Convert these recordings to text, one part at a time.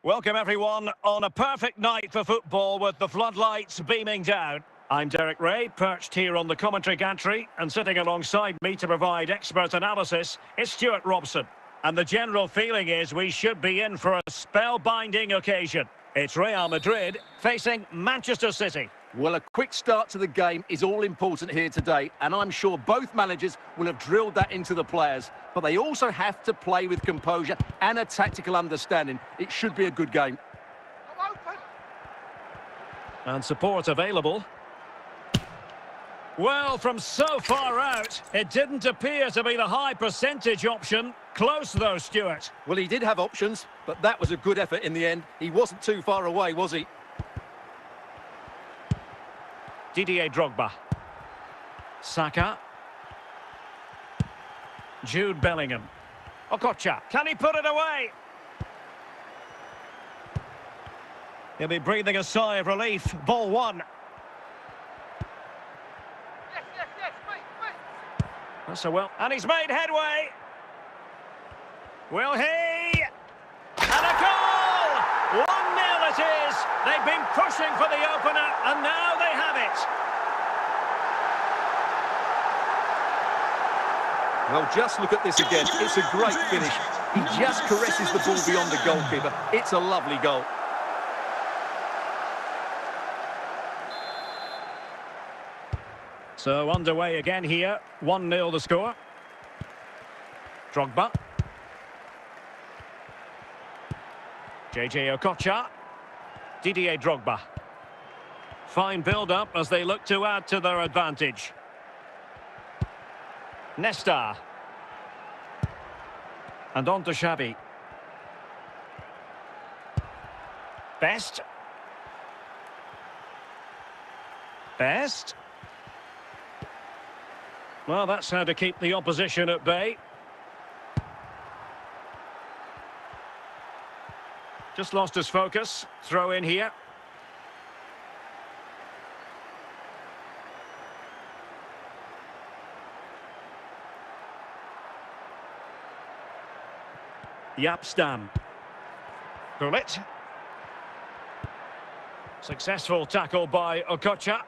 Welcome everyone on a perfect night for football with the floodlights beaming down. I'm Derek Ray, perched here on the commentary gantry, and sitting alongside me to provide expert analysis is Stuart Robson. And the general feeling is we should be in for a spellbinding occasion. It's Real Madrid facing Manchester City. Well, a quick start to the game is all important here today, and I'm sure both managers will have drilled that into the players. But they also have to play with composure and a tactical understanding. It should be a good game. And support available. Well, from so far out, it didn't appear to be the high percentage option. Close though, Stuart. Well, he did have options, but that was a good effort in the end. He wasn't too far away, was he? Didier Drogba. Saka. Jude Bellingham. Okocha. Can he put it away? He'll be breathing a sigh of relief. Ball one. That's a well. And he's made headway. Will he? And a goal! 1-0 it is. They've been pushing for the opener, and now they have it. Well, just look at this again. It's a great finish. He just caresses the ball beyond the goalkeeper. It's a lovely goal. So underway again here. 1-0 the score. Drogba. JJ Okocha. Didier Drogba. Fine build-up as they look to add to their advantage. Nesta. And on to Xavi. Best. Well, that's how to keep the opposition at bay. Just lost his focus. Throw in here. Yapstam. Bullet. Successful tackle by Okocha.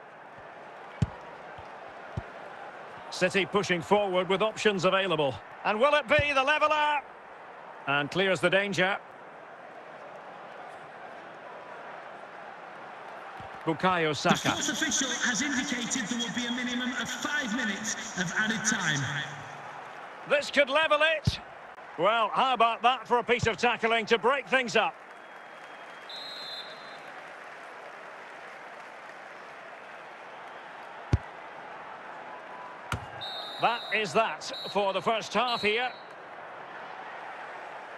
City pushing forward with options available. And will it be the leveller? And clears the danger. Bukayo Saka. The fourth official has indicated there will be a minimum of 5 minutes of added time. This could level it. Well, how about that for a piece of tackling to break things up? That is that for the first half here.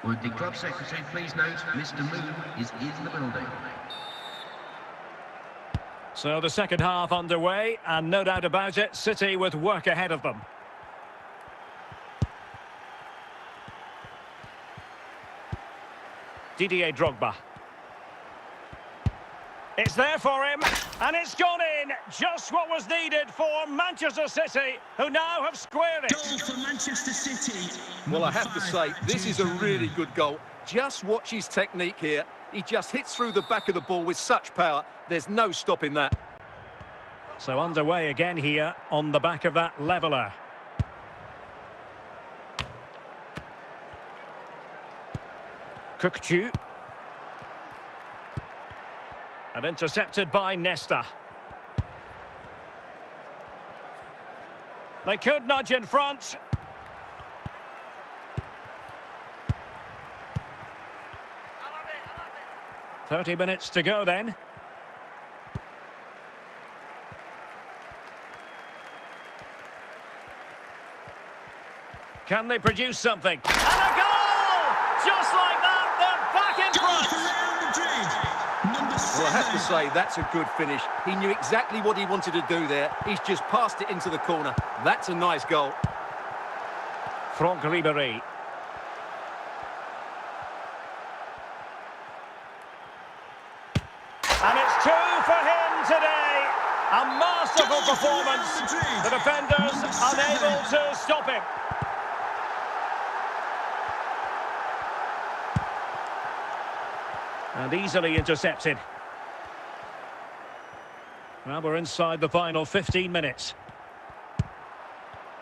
Would the club secretary please note Mr. Moon is in the building. So the second half underway, and no doubt about it, City with work ahead of them. Didier Drogba. It's there for him, and it's gone in. Just what was needed for Manchester City, who now have squared it. Goal for Manchester City. Well, I have to say, this is a really good goal. Just watch his technique here. He just hits through the back of the ball with such power. There's no stopping that. So underway again here on the back of that leveller. Kukçu. And intercepted by Nesta. They could nudge in front. "30 minutes to go then. Can they produce something? And a goal! Just like that, they're back in front. Well, I have to say, that's a good finish. He knew exactly what he wanted to do there. He's just passed it into the corner. That's a nice goal. Franck Ribéry. And it's 2 for him today. A masterful performance. The defenders unable to stop him. And easily intercepted. Well, we're inside the final 15 minutes.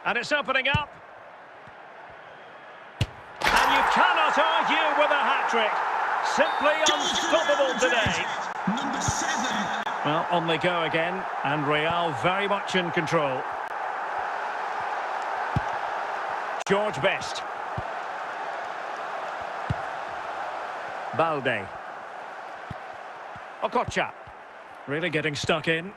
And it's opening up. And you cannot argue with a hat-trick. Simply unstoppable today. Number 7. Well, on they go again. And Real very much in control. George Best. Balde. Okocha. Really getting stuck in.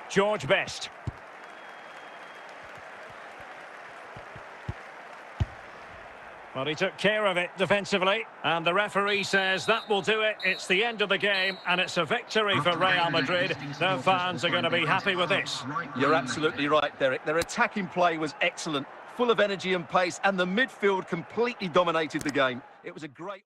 George Best. Well, he took care of it defensively. And the referee says that will do it. It's the end of the game, and it's a victory for Real Madrid. Their fans are going to be happy with this. You're absolutely right, Derek. Their attacking play was excellent, full of energy and pace, and the midfield completely dominated the game. It was a great...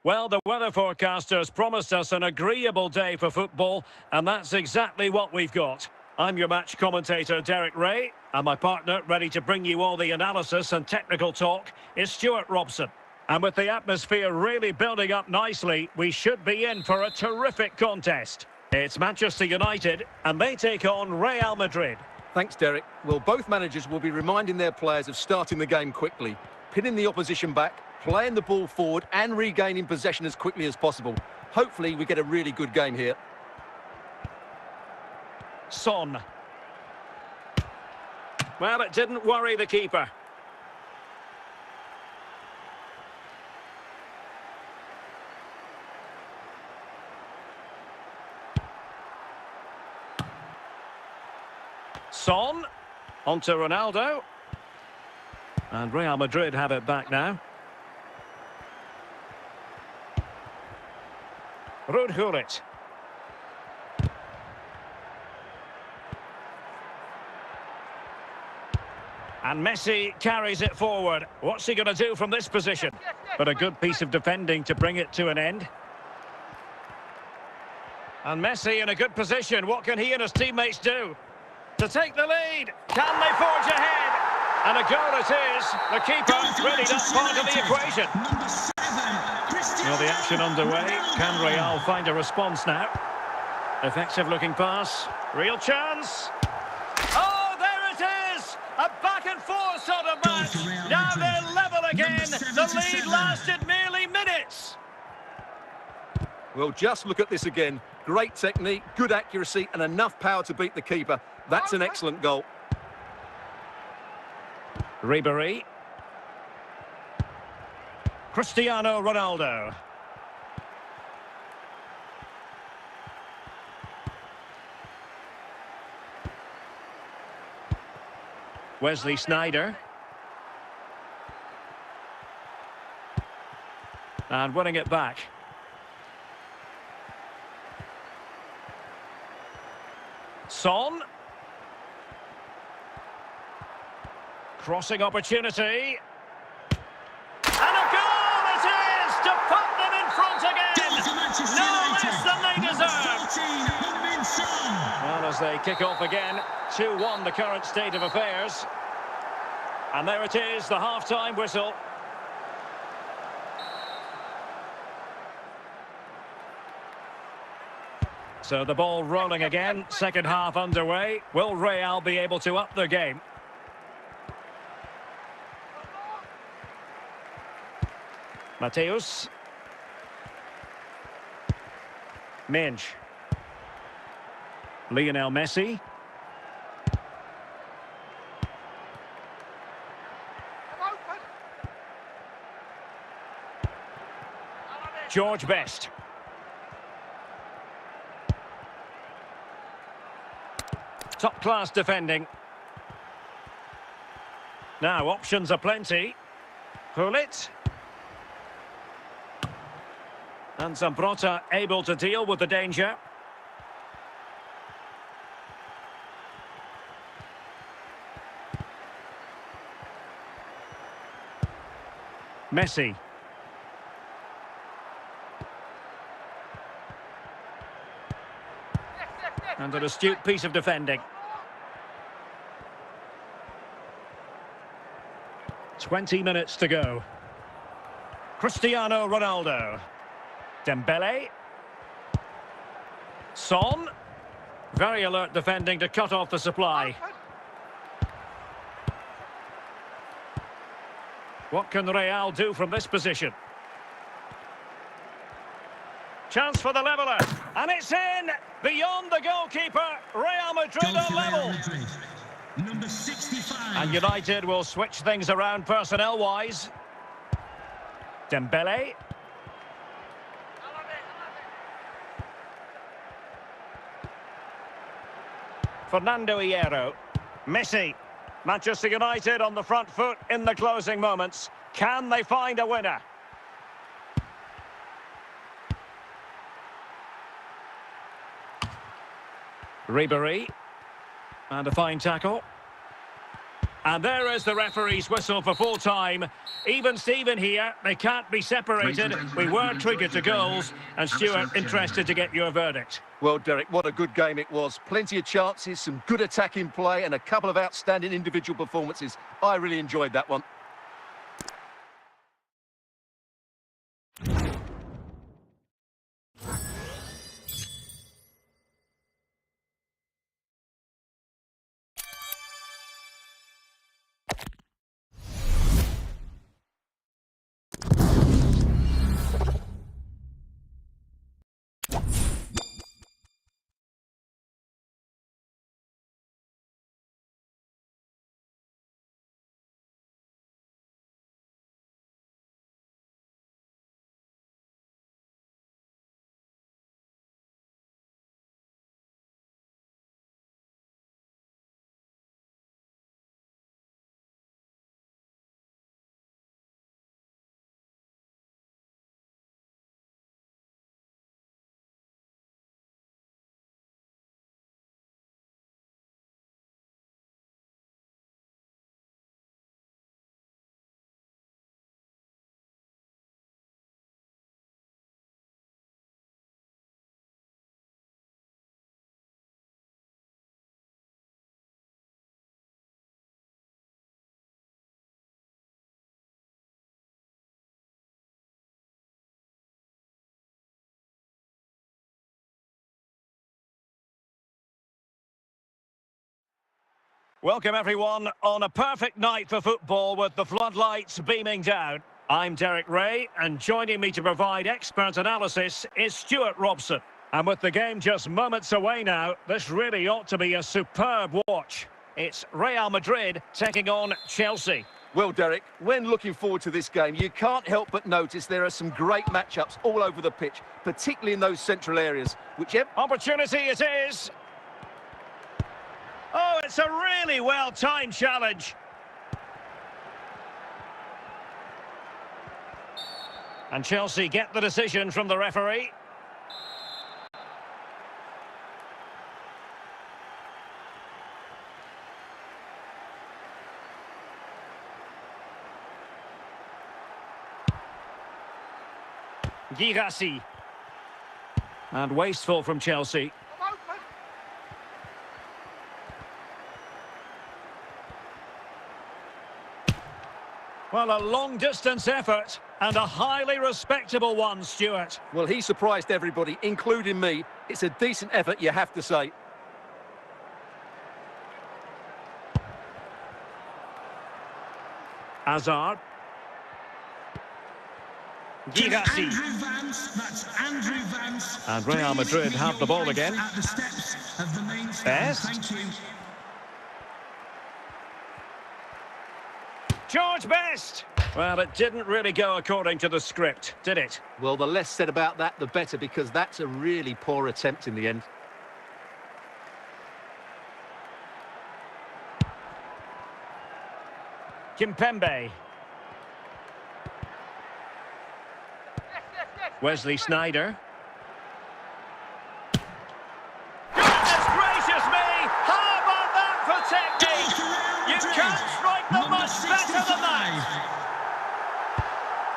Well, the weather forecasters promised us an agreeable day for football, and that's exactly what we've got. I'm your match commentator, Derek Ray, and my partner, ready to bring you all the analysis and technical talk, is Stuart Robson. And with the atmosphere really building up nicely, we should be in for a terrific contest. It's Manchester United, and they take on Real Madrid. Thanks, Derek. Well, both managers will be reminding their players of starting the game quickly, pinning the opposition back, playing the ball forward and regaining possession as quickly as possible. Hopefully we get a really good game here. Son. Well, it didn't worry the keeper. Son. On to Ronaldo. And Real Madrid have it back now. Ruud Gullit. And Messi carries it forward. What's he going to do from this position? But a good piece of defending to bring it to an end. And Messi in a good position. What can he and his teammates do? To take the lead. Can they forge ahead? And a goal it is. The keeper really not part of the equation. Number 7. Well, the action underway. Can Real find a response now? Effective looking pass. Real chance. Oh, there it is! A back and forth sort of match. Now they're level again. The lead lasted merely minutes. Well, just look at this again. Great technique, good accuracy, and enough power to beat the keeper. That's an excellent goal. Ribéry. Cristiano Ronaldo. Wesley Sneijder. And winning it back. Son. Crossing opportunity. And a goal it is to put them in front again. No less than they deserve. Well, as they kick off again, 2-1 the current state of affairs. And there it is, the half-time whistle. So the ball rolling again, second half underway. Will Real be able to up their game? Mateus. Minge. Lionel Messi. George Best. Top-class defending. Now, options are plenty. Hulit. And Zambrota able to deal with the danger. Messi. And an astute piece of defending. 20 minutes to go. Cristiano Ronaldo. Dembele. Son. Very alert defending to cut off the supply. What can Real do from this position? Chance for the leveller. And it's in! Beyond the goalkeeper. Real Madrid Goal on for level. Real Madrid. Number 65. And United will switch things around personnel-wise. Dembele. Fernando Hierro. Messi. Manchester United on the front foot in the closing moments. Can they find a winner? Ribéry. And a fine tackle. And there is the referee's whistle for full time. Even Steven here, they can't be separated. We were triggered to goals. And Stuart, interested to get your verdict. Well, Derek, what a good game it was. Plenty of chances, some good attacking play and a couple of outstanding individual performances. I really enjoyed that one. Welcome everyone on a perfect night for football with the floodlights beaming down. I'm Derek Ray, and joining me to provide expert analysis is Stuart Robson. And with the game just moments away now, this really ought to be a superb watch. It's Real Madrid taking on Chelsea. Well, Derek, when looking forward to this game, you can't help but notice there are some great matchups all over the pitch, particularly in those central areas. Whichever Opportunity it is. Oh, it's a really well-timed challenge. And Chelsea get the decision from the referee. Girassi. And wasteful from Chelsea. Well, a long-distance effort and a highly respectable one, Stuart. Well, he surprised everybody, including me. It's a decent effort, you have to say. Hazard. Girassi. Andrew Vance, that's Andrew Vance. And Real Madrid have the ball again. At the steps of the main stand. Best. Thank you. George Best! Well, it didn't really go according to the script, did it? Well, the less said about that, the better, because that's a really poor attempt in the end. Kimpembe. Wesley Sneijder. Goodness gracious me! How about that for technique? You can't strike them much better than that!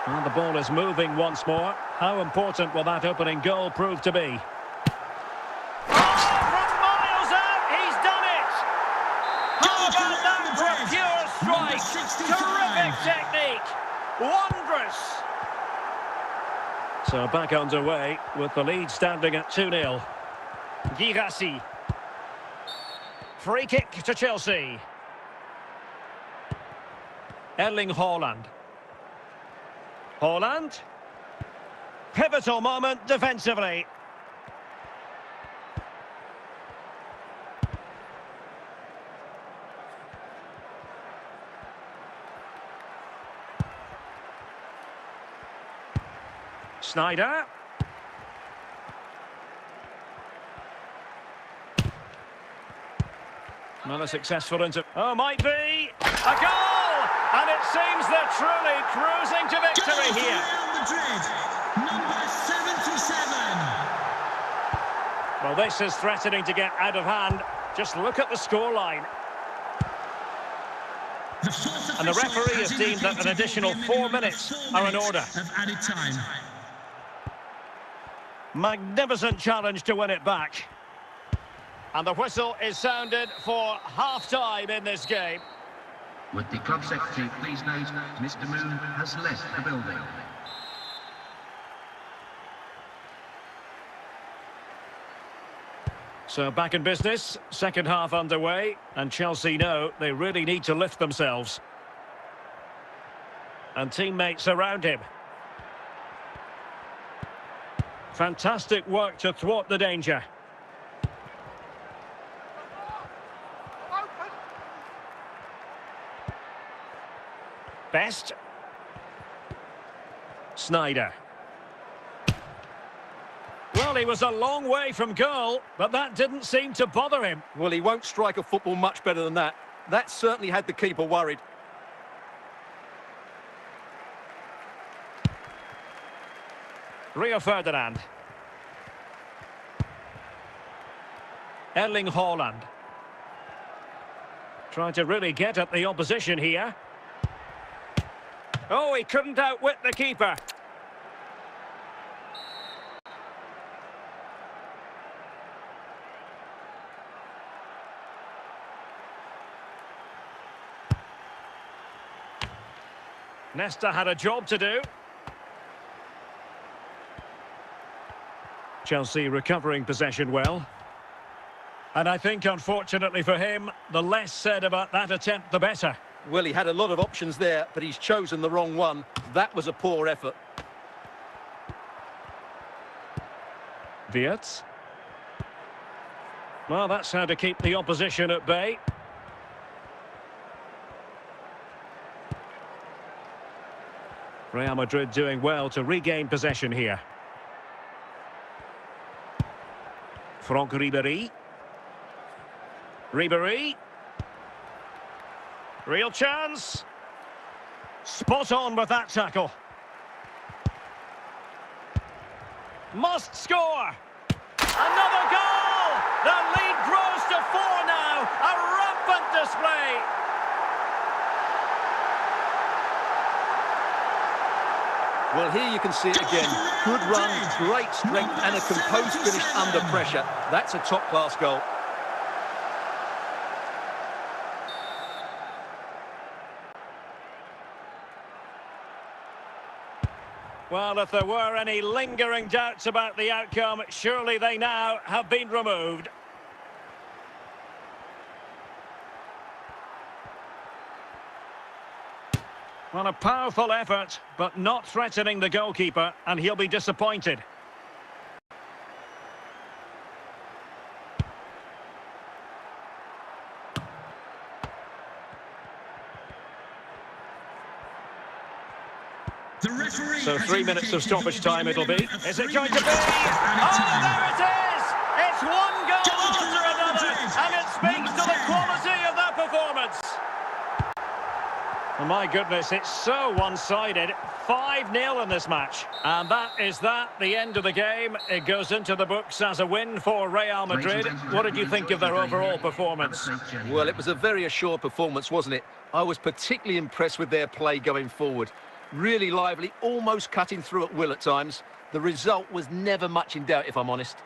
Well, the ball is moving once more. How important will that opening goal prove to be? Oh, from miles out, he's done it! How about that for a pure strike? Terrific technique! Wondrous! So back underway with the lead standing at 2-0. Girassi. Free kick to Chelsea. Erling Haaland. Haaland. Pivotal moment defensively. Sneijder. Not a successful into... Oh, might be! A goal! And it seems they're truly cruising to victory here. Real Madrid, number 77. Well, this is threatening to get out of hand. Just look at the scoreline. And the referee has deemed that an additional 4 minutes are in order. Of added time. Magnificent challenge to win it back. And the whistle is sounded for half-time in this game. Would the club secretary please note Mr. Moon has left the building. So back in business, second half underway, and Chelsea know they really need to lift themselves. And teammates around him. Fantastic work to thwart the danger. Best. Sneijder. Well, he was a long way from goal, but that didn't seem to bother him. Well, he won't strike a football much better than that. That certainly had the keeper worried. Rio Ferdinand. Erling Haaland. Trying to really get at the opposition here. Oh, he couldn't outwit the keeper. Nesta had a job to do. Chelsea recovering possession well. And I think, unfortunately for him, the less said about that attempt, the better. Well, he had a lot of options there, but he's chosen the wrong one. That was a poor effort. Wirtz. Well, that's how to keep the opposition at bay. Real Madrid doing well to regain possession here. Franck Ribéry. Ribéry. Real chance. Spot on with that tackle. Must score. Another goal. The lead grows to 4 now. A rampant display. Well, here you can see it again. Good run, great strength, and a composed finish under pressure. That's a top-class goal. Well, if there were any lingering doubts about the outcome, surely they now have been removed. Well, a powerful effort, but not threatening the goalkeeper, and he'll be disappointed. So 3 minutes of stoppage time it'll be. Is it going to be? Oh, there it is! It's one goal after another, and it speaks to the quality of that performance. Oh, my goodness, it's so one-sided. 5-0 in this match. And that is that, the end of the game. It goes into the books as a win for Real Madrid. What did you think of their overall performance? Well, it was a very assured performance, wasn't it? I was particularly impressed with their play going forward. Really lively, almost cutting through at will at times. The result was never much in doubt, if I'm honest.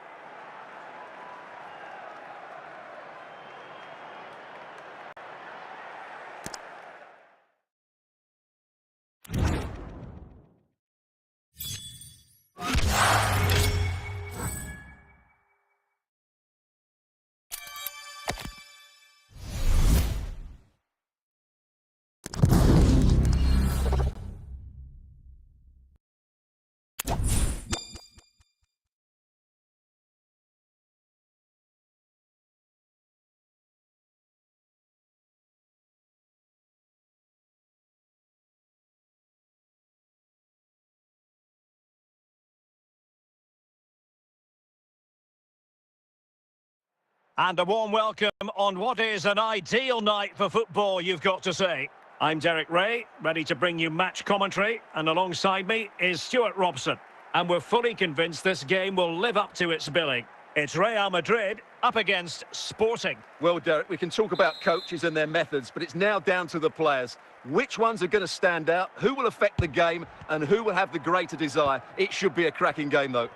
And a warm welcome on what is an ideal night for football, you've got to say. I'm Derek Ray, ready to bring you match commentary, and alongside me is Stuart Robson. And we're fully convinced this game will live up to its billing. It's Real Madrid up against Sporting. Well, Derek, we can talk about coaches and their methods, but it's now down to the players. Which ones are going to stand out, who will affect the game, and who will have the greater desire? It should be a cracking game, though.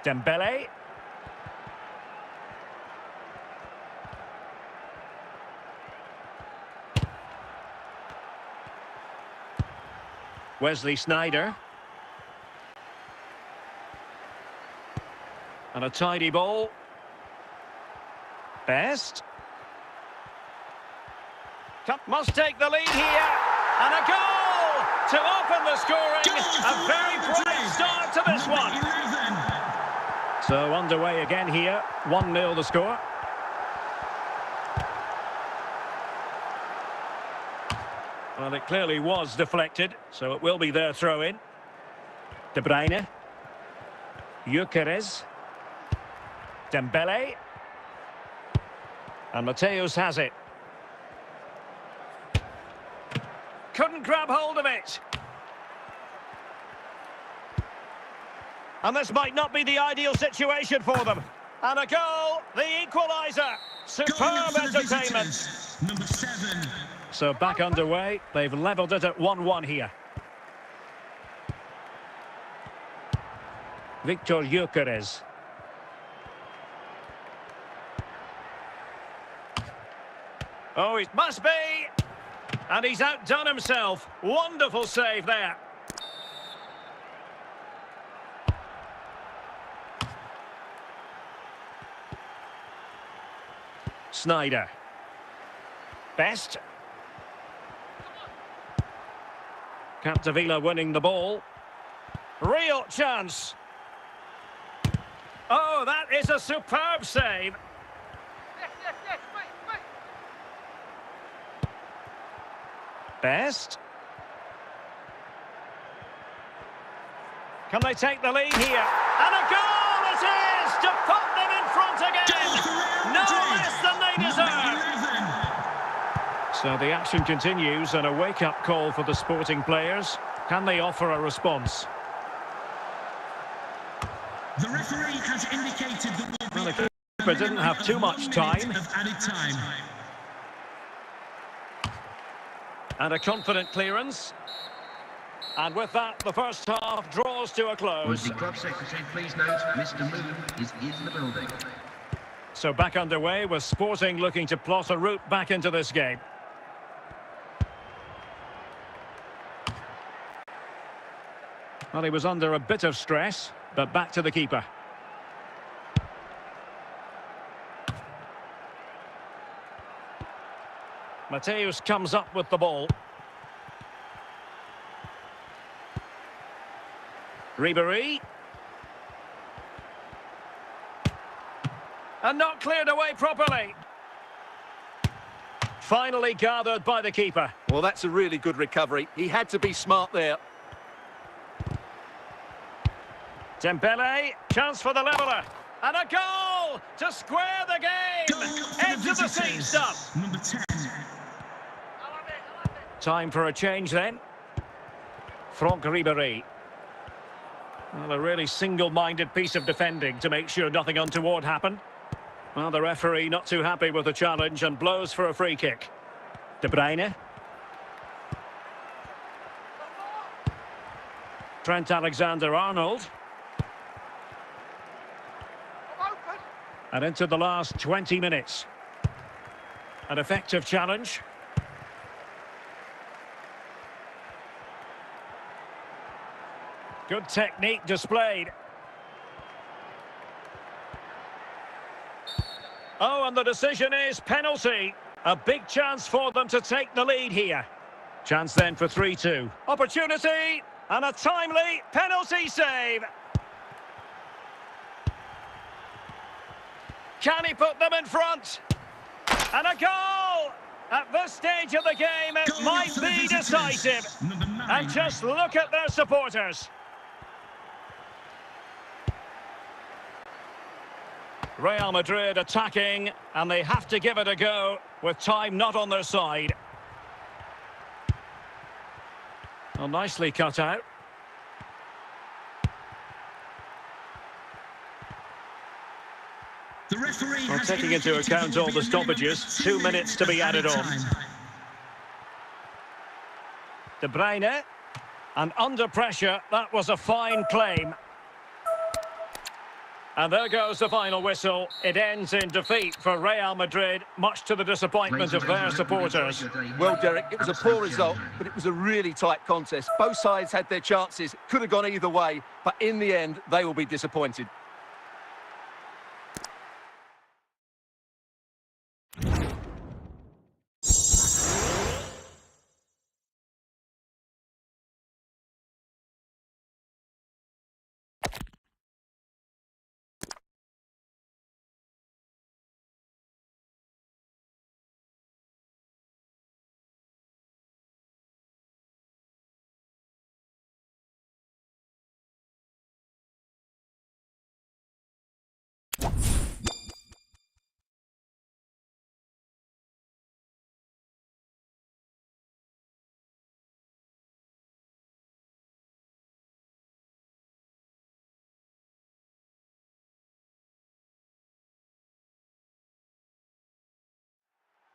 Dembele. Wesley Sneijder. And a tidy ball. Best. Must take the lead here. And a goal to open the scoring. A very bright start to this one. So underway again here, 1-0 the score. Well, it clearly was deflected, so it will be their throw-in. De Bruyne. Gyökeres. Dembele. And Mateus has it. Couldn't grab hold of it. And this might not be the ideal situation for them. And a goal, the equaliser. Superb entertainment. Number 7. So back underway. They've levelled it at 1-1 here. Victor Gyökeres. Oh, it must be. And he's outdone himself. Wonderful save there. Sneijder. Best. Capdevila winning the ball. Real chance. Oh, that is a superb save. Best. Can they take the lead here? And a goal it is to put them in front again. No less than they deserve. So the action continues, and a wake-up call for the Sporting players. Can they offer a response? The referee has indicated that Well, the keeper didn't have too much time. And a confident clearance. And with that, the first half draws to a Would close. the club secretary please note Mr. Moon is in the building. So back underway with Sporting looking to plot a route back into this game. Well, he was under a bit of stress, but back to the keeper. Mateus comes up with the ball. Ribéry. And not cleared away properly. Finally gathered by the keeper. Well, that's a really good recovery. He had to be smart there. Dembele, chance for the leveller. And a goal to square the Goal game. for the Into the seat visitors. stuff. Number 10. Time for a change then. Franck Ribéry. Well, a really single-minded piece of defending to make sure nothing untoward happened. Well, the referee not too happy with the challenge and blows for a free kick. De Bruyne. Trent Alexander-Arnold. And into the last 20 minutes. An effective challenge. Good technique displayed. Oh, and the decision is penalty. A big chance for them to take the lead here. Chance then for 3-2. Opportunity and a timely penalty save. Can he put them in front? And a goal! At this stage of the game, it Goal might for the be visitors. decisive. Number 9. And just look at their supporters. Real Madrid attacking, and they have to give it a go with time not on their side. Well, nicely cut out. The referee Well, has taking into indicated account there all will the be a minimum of stoppages, 2 minutes to be of added added on. time. De Bruyne, and under pressure, that was a fine claim. And there goes the final whistle. It ends in defeat for Real Madrid, much to the disappointment of their supporters. Well, Derek, it was a poor result, but it was a really tight contest. Both sides had their chances, could have gone either way, but in the end, they will be disappointed.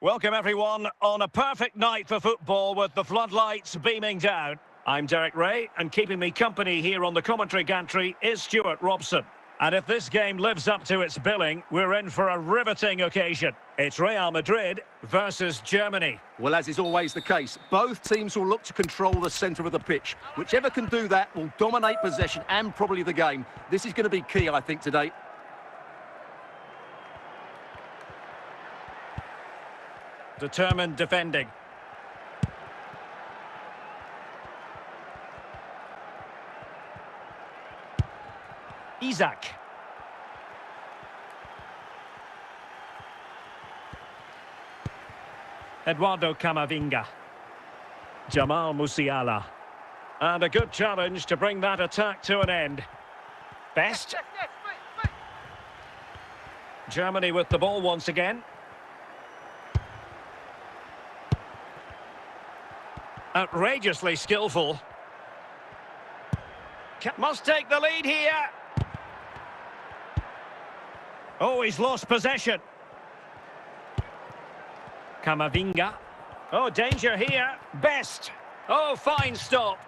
Welcome everyone on a perfect night for football with the floodlights beaming down. I'm Derek Ray, and keeping me company here on the commentary gantry is Stuart Robson. And if this game lives up to its billing, we're in for a riveting occasion. It's Real Madrid versus Germany. Well, as is always the case, both teams will look to control the centre of the pitch. Whichever can do that will dominate possession and probably the game. This is going to be key, I think, today. Determined defending. Isaac. Eduardo Camavinga. Jamal Musiala. And a good challenge to bring that attack to an end. Best. Germany with the ball once again. Outrageously skillful. Must take the lead here. Oh, he's lost possession. Camavinga. Oh, danger here. Best. Oh, fine stop.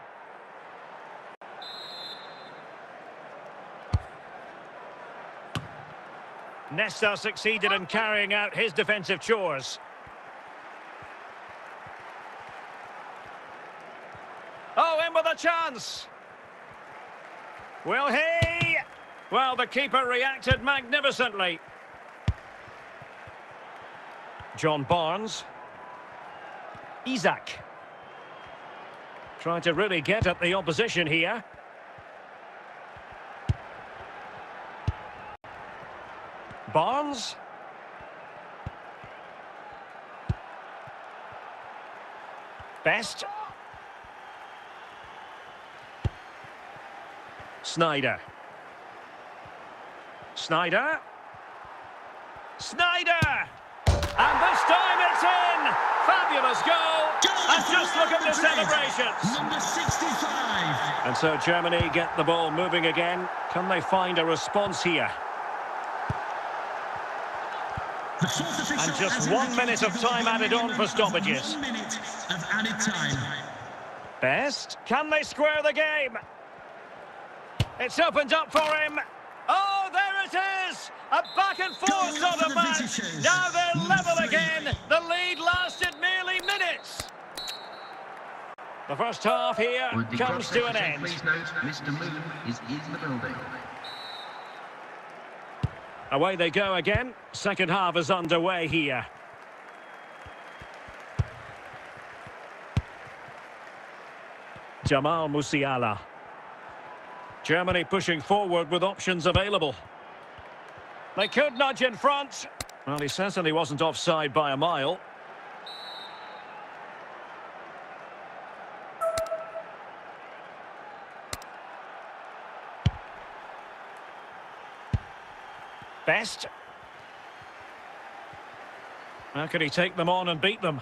Nesta succeeded in carrying out his defensive chores. Oh, in with a chance. Will he? Well, the keeper reacted magnificently. John Barnes. Isaac. Trying to really get at the opposition here. Barnes. Best. Snyder. Snyder. Snyder! And this time it's in! Fabulous goal! And just look at the celebrations! Number 65. And so Germany get the ball moving again. Can they find a response here? The fourth official And just has 1 minute of indicated there time will be a added on minimum for of stoppages. 1 minute of added time. Best. Can they square the game? It's opened up for him. Oh, there it is! A back and forth Goal sort for of the match. visitors. Now they're Number level 3. again. The lead lasted merely minutes. The first half here Would the comes club to an secretary end. please note Mr. Moon is in the building. Away they go again. Second half is underway here. Jamal Musiala. Germany pushing forward with options available. They could nudge in front. Well, he certainly wasn't offside by a mile. Best. How can he take them on and beat them?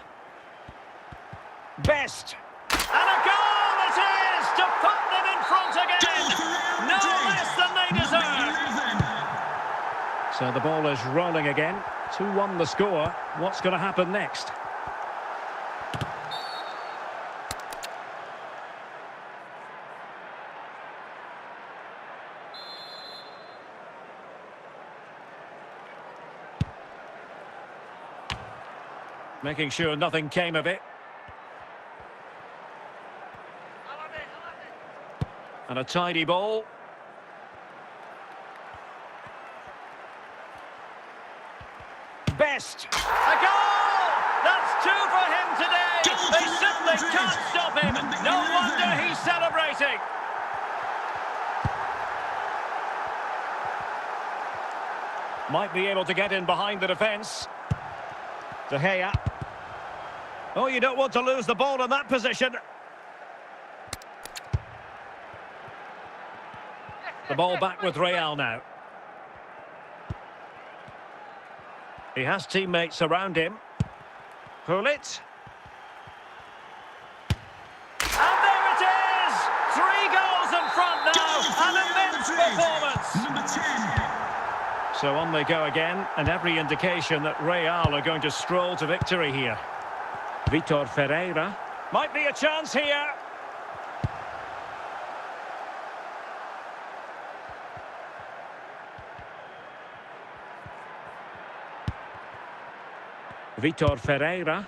Best. And a goal it is to put them in front again. No less than they deserve. So the ball is rolling again. 2-1 the score. What's going to happen next? Making sure nothing came of it. And a tidy ball. Best. A goal! That's 2 for him today. They simply can't stop him. No wonder he's celebrating. Might be able to get in behind the defence. De Gea. Oh, you don't want to lose the ball in that position. The ball back with Real now. He has teammates around him. Hullet. And there it is! 3 goals in front now. An immense performance. Number 10. So on they go again, and every indication that Real are going to stroll to victory here. Vitor Ferreira. Might be a chance here. Vitor Ferreira.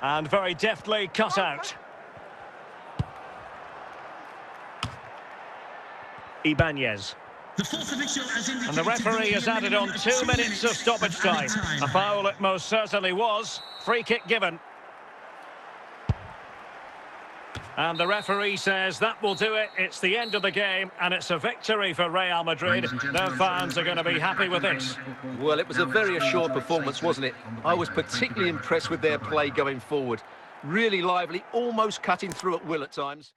And very deftly cut out. Ibanez. The fourth official has indicated And the referee has added on 2 minutes of stoppage time. A foul it most certainly was. Free kick given. And the referee says that will do it. It's the end of the game, and it's a victory for Real Madrid. Their fans are going to be happy with this. Well, it was a very assured performance, wasn't it? I was particularly impressed with their play going forward. Really lively, almost cutting through at will at times.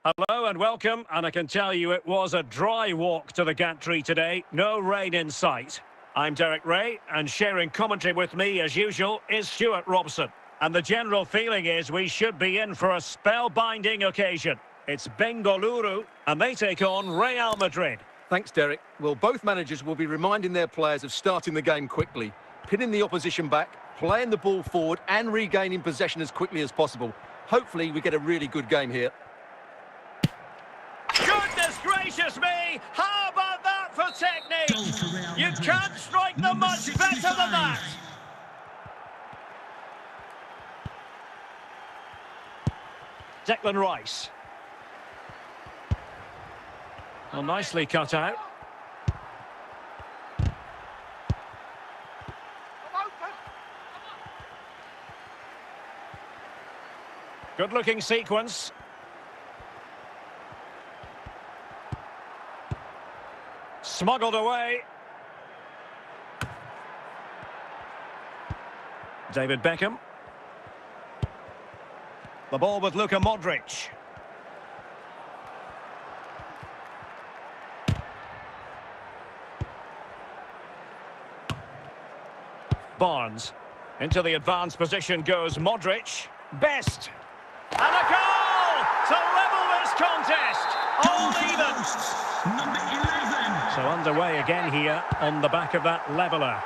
Hello and welcome, and I can tell you it was a dry walk to the gantry today. No rain in sight. I'm Derek Ray, and sharing commentary with me, as usual, is Stuart Robson. And the general feeling is we should be in for a spellbinding occasion. It's Bengaluru, and they take on Real Madrid. Thanks, Derek. Well, both managers will be reminding their players of starting the game quickly, pinning the opposition back, playing the ball forward, and regaining possession as quickly as possible. Hopefully, we get a really good game here. Goodness gracious me! How about that for technique? You can't strike them much better than that! Declan Rice. Well, nicely cut out. Good-looking sequence. Smuggled away. David Beckham. The ball with Luka Modric. Barnes. Into the advanced position goes Modric. Best. And a goal to level this contest. All even. Number 11. So underway again here on the back of that leveller.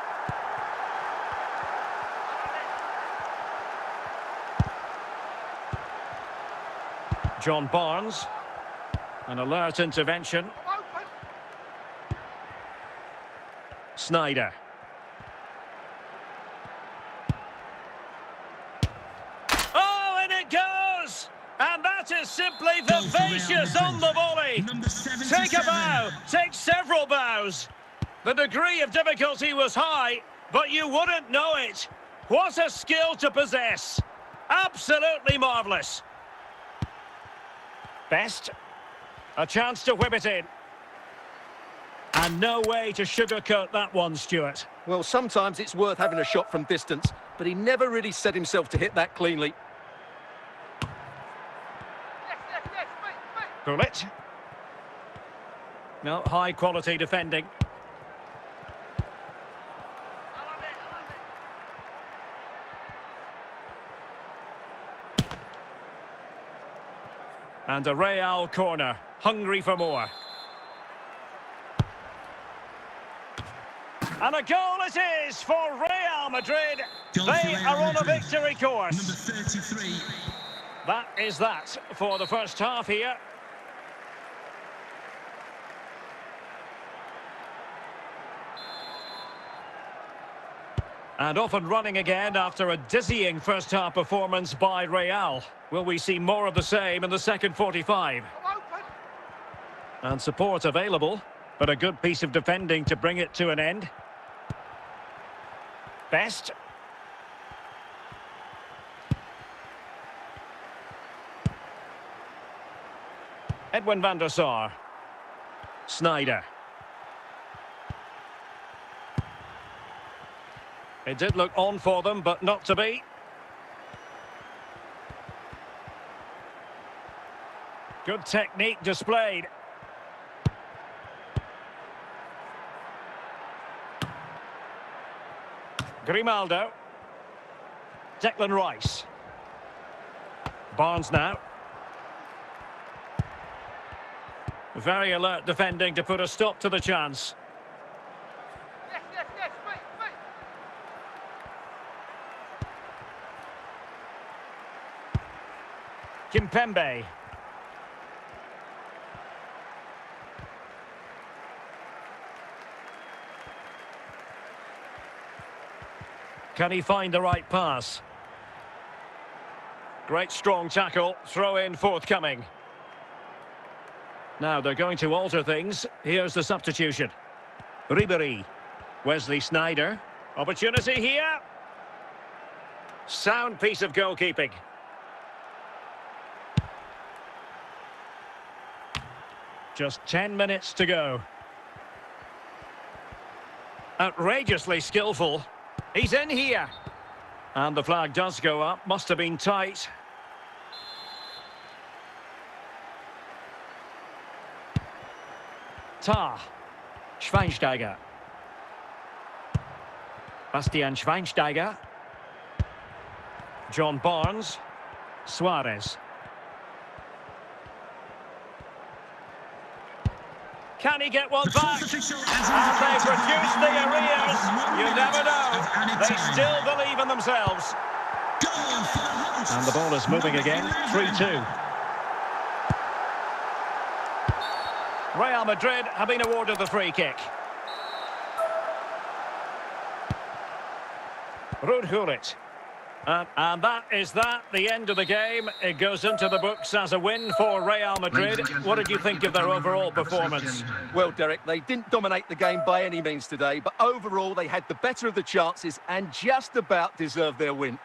John Barnes. An alert intervention. Sneijder. Oh, and it goes! And that is simply vivacious on the volley. Number 77. Take a bow, take several bows. The degree of difficulty was high, but you wouldn't know it. What a skill to possess. Absolutely marvellous. Best. A chance to whip it in. And no way to sugarcoat that one, Stuart. Well, sometimes it's worth having a shot from distance, but he never really set himself to hit that cleanly. Gullit. No, high quality defending. And a Real corner, hungry for more. And a goal it is for Real Madrid. Goal for They Real are on a Madrid. victory course. Number 33. That is that for the first half here. And off and running again after a dizzying first-half performance by Real. Will we see more of the same in the second 45? And support available, but a good piece of defending to bring it to an end. Best. Edwin van der Sar. Sneijder. It did look on for them, but not to be. Good technique displayed. Grimaldo. Declan Rice. Barnes now. Very alert defending to put a stop to the chance. Kimpembe. Can he find the right pass? Great strong tackle, throw in forthcoming. Now they're going to alter things. Here's the substitution. Ribéry. Wesley Sneijder. Opportunity here. Sound piece of goalkeeping. Just 10 minutes to go. Outrageously skillful. He's in here. And the flag does go up. Must have been tight. Tah. Schweinsteiger. Bastian Schweinsteiger. John Barnes. Suarez. Can he get one back? And they've reduced the arrears. You never know. They still believe in themselves. And the ball is moving again. 3-2. Real Madrid have been awarded the free kick. Ruud Gullit. And that is that, the end of the game. It goes into the books as a win for Real Madrid. What did you think of their overall performance? Well, Derek, they didn't dominate the game by any means today, but overall they had the better of the chances and just about deserved their win.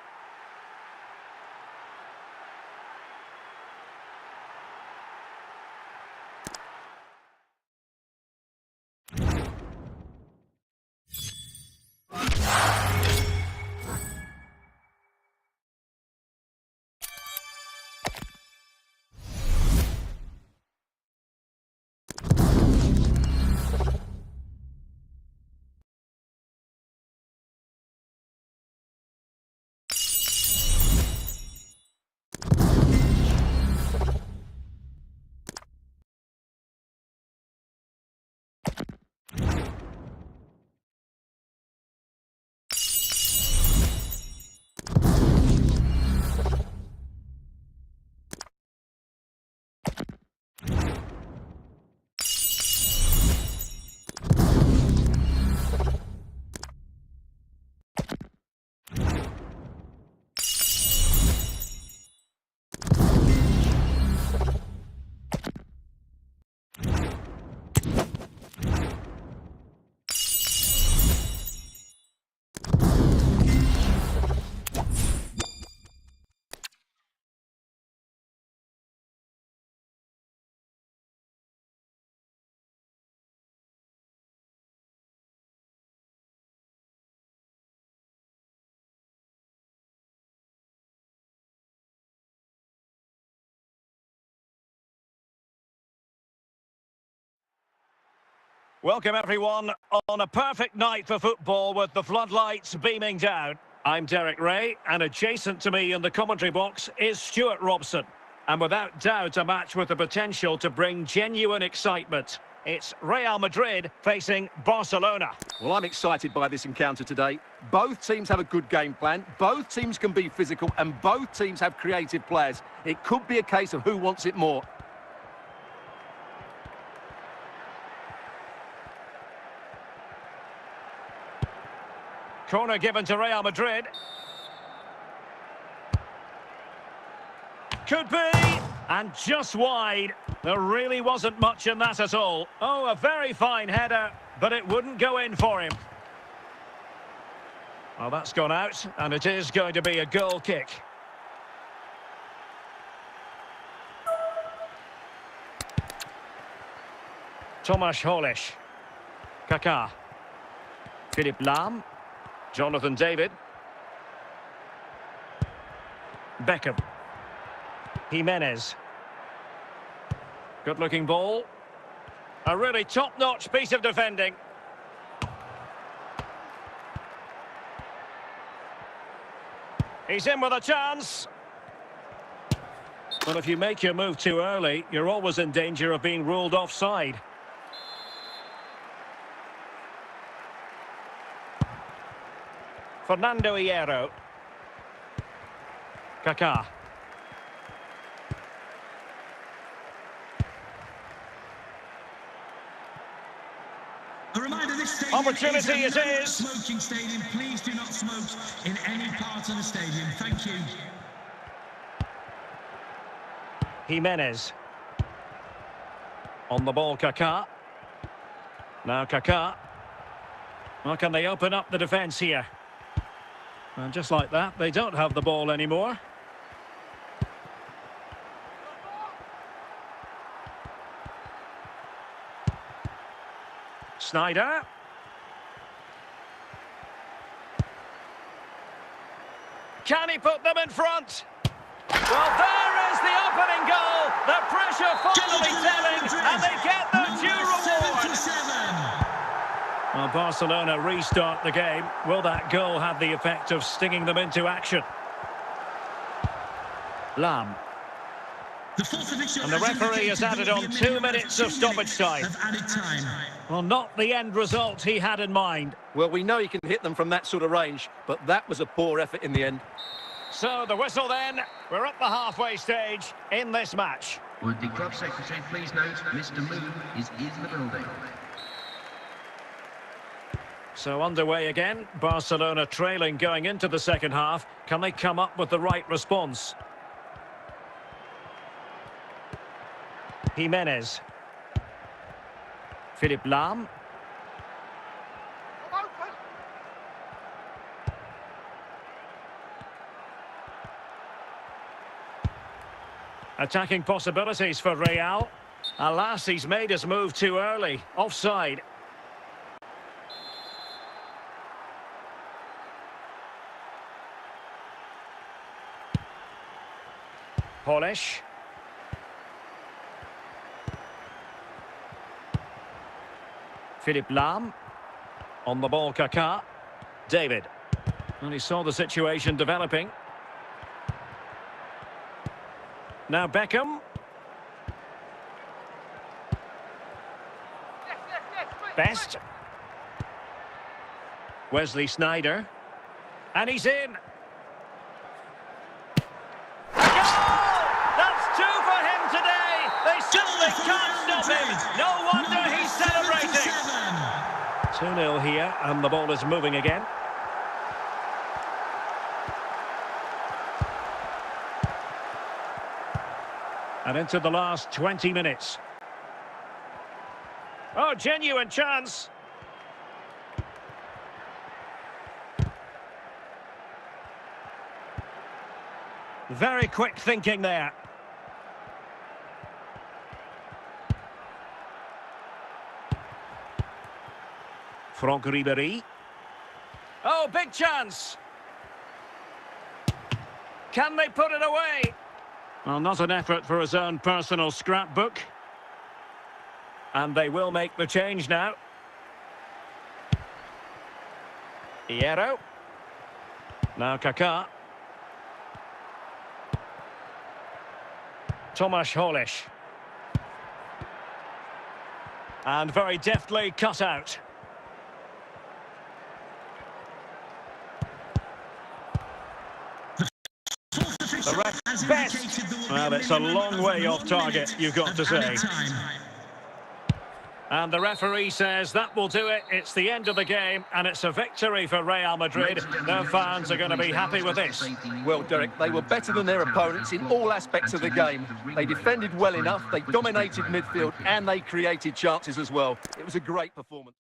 Welcome everyone on a perfect night for football with the floodlights beaming down. I'm Derek Ray, and adjacent to me in the commentary box is Stuart Robson. And without doubt a match with the potential to bring genuine excitement. It's Real Madrid facing Barcelona. Well, I'm excited by this encounter today. Both teams have a good game plan, both teams can be physical, and both teams have creative players. It could be a case of who wants it more. Corner given to Real Madrid. Could be, and just wide. There really wasn't much in that at all. Oh, a very fine header, but it wouldn't go in for him. Well, that's gone out, and it is going to be a goal kick. Tomasz Holish. Kaká. Philipp Lahm. Jonathan David. Beckham. Jimenez. Good-looking ball. A really top-notch piece of defending. He's in with a chance. Well, if you make your move too early, you're always in danger of being ruled offside. Fernando Hierro. Kaká. A reminder, this stadium Opportunity is it a is. smoking stadium. Please do not smoke in any part of the stadium. Thank you. Jimenez. On the ball, Kaká. Now Kaká. Well, can they open up the defence here? And just like that, they don't have the ball anymore. Snyder. Can he put them in front? Well, there is the opening goal. The pressure finally telling, and they get their due reward. Well, Barcelona restart the game. Will that goal have the effect of stinging them into action? Lahm. And the referee has added on 2 minutes of stoppage time. Well, not the end result he had in mind. Well, we know he can hit them from that sort of range, but that was a poor effort in the end. So the whistle then. We're at the halfway stage in this match. Would the club secretary please note Mr. Moon is in the building. So underway again, Barcelona trailing going into the second half. Can they come up with the right response? Jimenez. Philipp Lahm. Attacking possibilities for Real. Alas, he's made his move too early. Offside. Polish. Philipp Lahm. On the ball, Kaká. David. And he saw the situation developing. Now Beckham. Best. Wesley Sneijder. And he's in. A goal! That's two for him today. They simply can't stop him. No wonder he's celebrating. 2-0 here, and the ball is moving again. And into the last 20 minutes. Oh, genuine chance. Very quick thinking there. Franck Ribéry. Oh, big chance. Can they put it away? Well, not an effort for his own personal scrapbook. And they will make the change now. Hierro. Now Kaká. Tomasz Holish. And very deftly cut out. The ref best. Well, it's a long way off target, you've got to say. And the referee says that will do it. It's the end of the game, and it's a victory for Real Madrid. Their fans are going to be happy with this. Well, Derek, they were better than their opponents in all aspects of the game. They defended well enough, they dominated midfield, and they created chances as well. It was a great performance.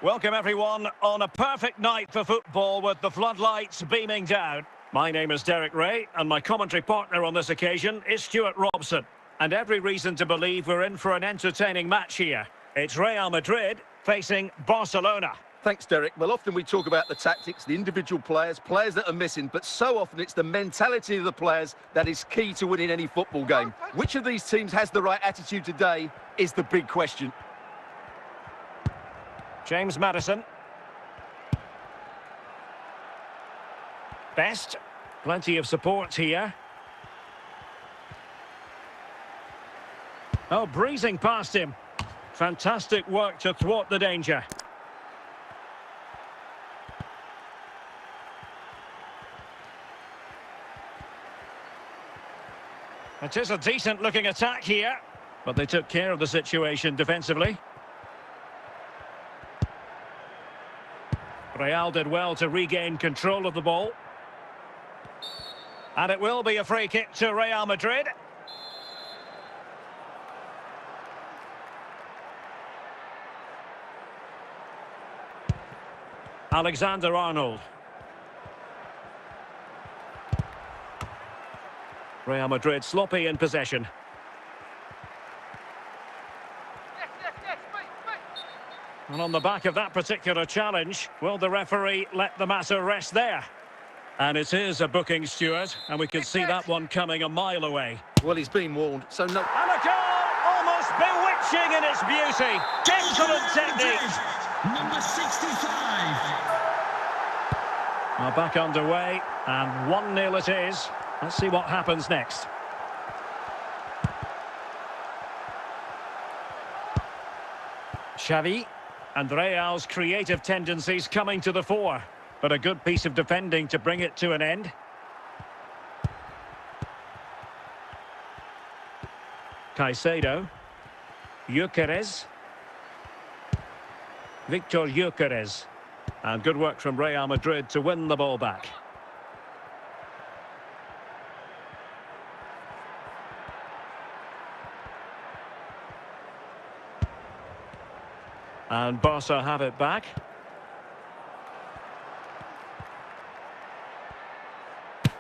Welcome everyone on a perfect night for football with the floodlights beaming down. My name is Derek Ray and my commentary partner on this occasion is Stuart Robson. And every reason to believe we're in for an entertaining match here. It's Real Madrid facing Barcelona. Thanks, Derek. Well, often we talk about the tactics, the individual players that are missing, but so often it's the mentality of the players that is key to winning any football game. Which of these teams has the right attitude today is the big question. James Maddison. Best. Plenty of support here. Oh, breezing past him. Fantastic work to thwart the danger. It is a decent-looking attack here, but they took care of the situation defensively. Real did well to regain control of the ball. And it will be a free kick to Real Madrid. Alexander-Arnold. Real Madrid sloppy in And on the back of that particular challenge, will the referee let the matter rest there? And it is a booking, Stuart, and we could see that one coming a mile away. Well, he's been warned, so no... And a goal! Almost bewitching in its beauty. Excellent technique. Number 65. Well, back underway, and 1-0 it is. Let's see what happens next. Xavi, and Real's creative tendencies coming to the fore. But a good piece of defending to bring it to an end. Caicedo. Gyökeres. Victor Gyökeres. And good work from Real Madrid to win the ball back. And Barca have it back.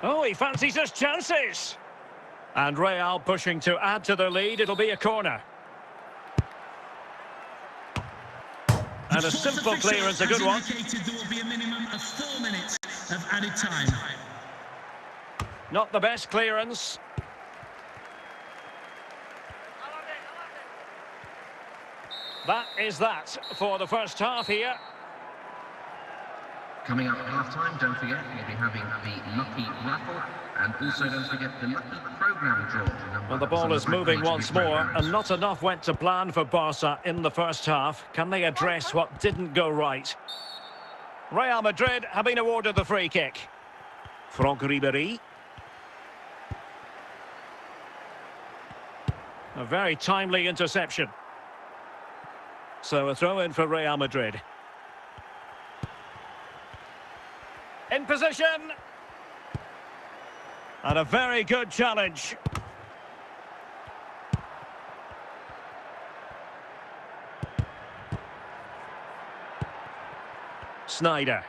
Oh, he fancies his chances. And Real pushing to add to the lead. It'll be a corner. And a simple clearance, a good one. There will be a minimum of 4 minutes of added time. Not the best clearance. That is that for the first half here. Coming up at half-time, don't forget, we'll be having the Lucky Raffle, and also don't forget the Lucky Programme draw. Well, the ball is moving once more, and not enough went to plan for Barca in the first half. Can they address what didn't go right? Real Madrid have been awarded the free kick. Franck Ribéry. A very timely interception. So a throw-in for Real Madrid. In position. And a very good challenge. Sneijder.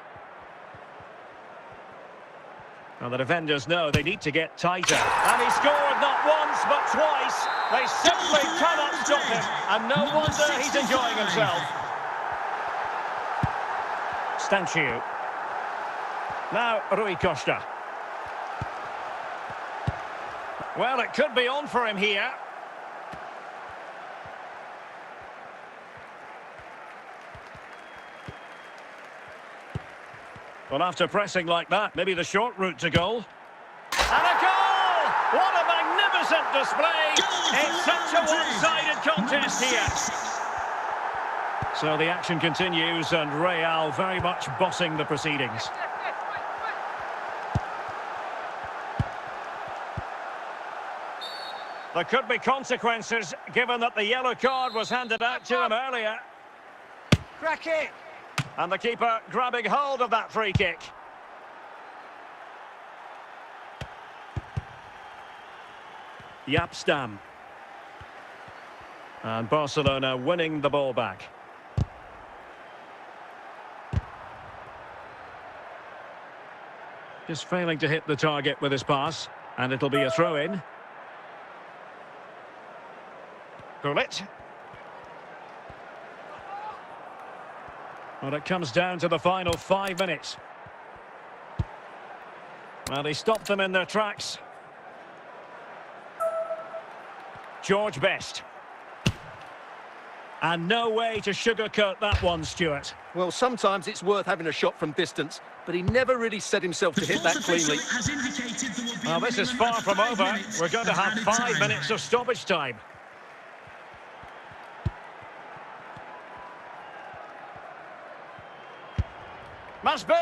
Well, the defenders know they need to get tighter. And he scored not once, but twice. They simply cannot stop him. And no wonder he's enjoying himself. Stancio. Now, Rui Costa. Well, it could be on for him here. Well, after pressing like that, maybe the short route to goal. And a goal! What a magnificent display! It's such a one-sided contest here. So the action continues, and Real very much bossing the proceedings. There could be consequences, given that the yellow card was handed out to him earlier. Crack it! And the keeper grabbing hold of that free kick. Yapstam. And Barcelona winning the ball back. Just failing to hit the target with his pass. And it'll be a throw-in. Gullit. Well, it comes down to the final 5 minutes. Well, he stopped them in their tracks. George Best. And no way to sugarcoat that one, Stuart. Well, sometimes it's worth having a shot from distance, but he never really set himself to hit that cleanly. Well, this is far from over. We're going to have 5 minutes of stoppage time. Must be!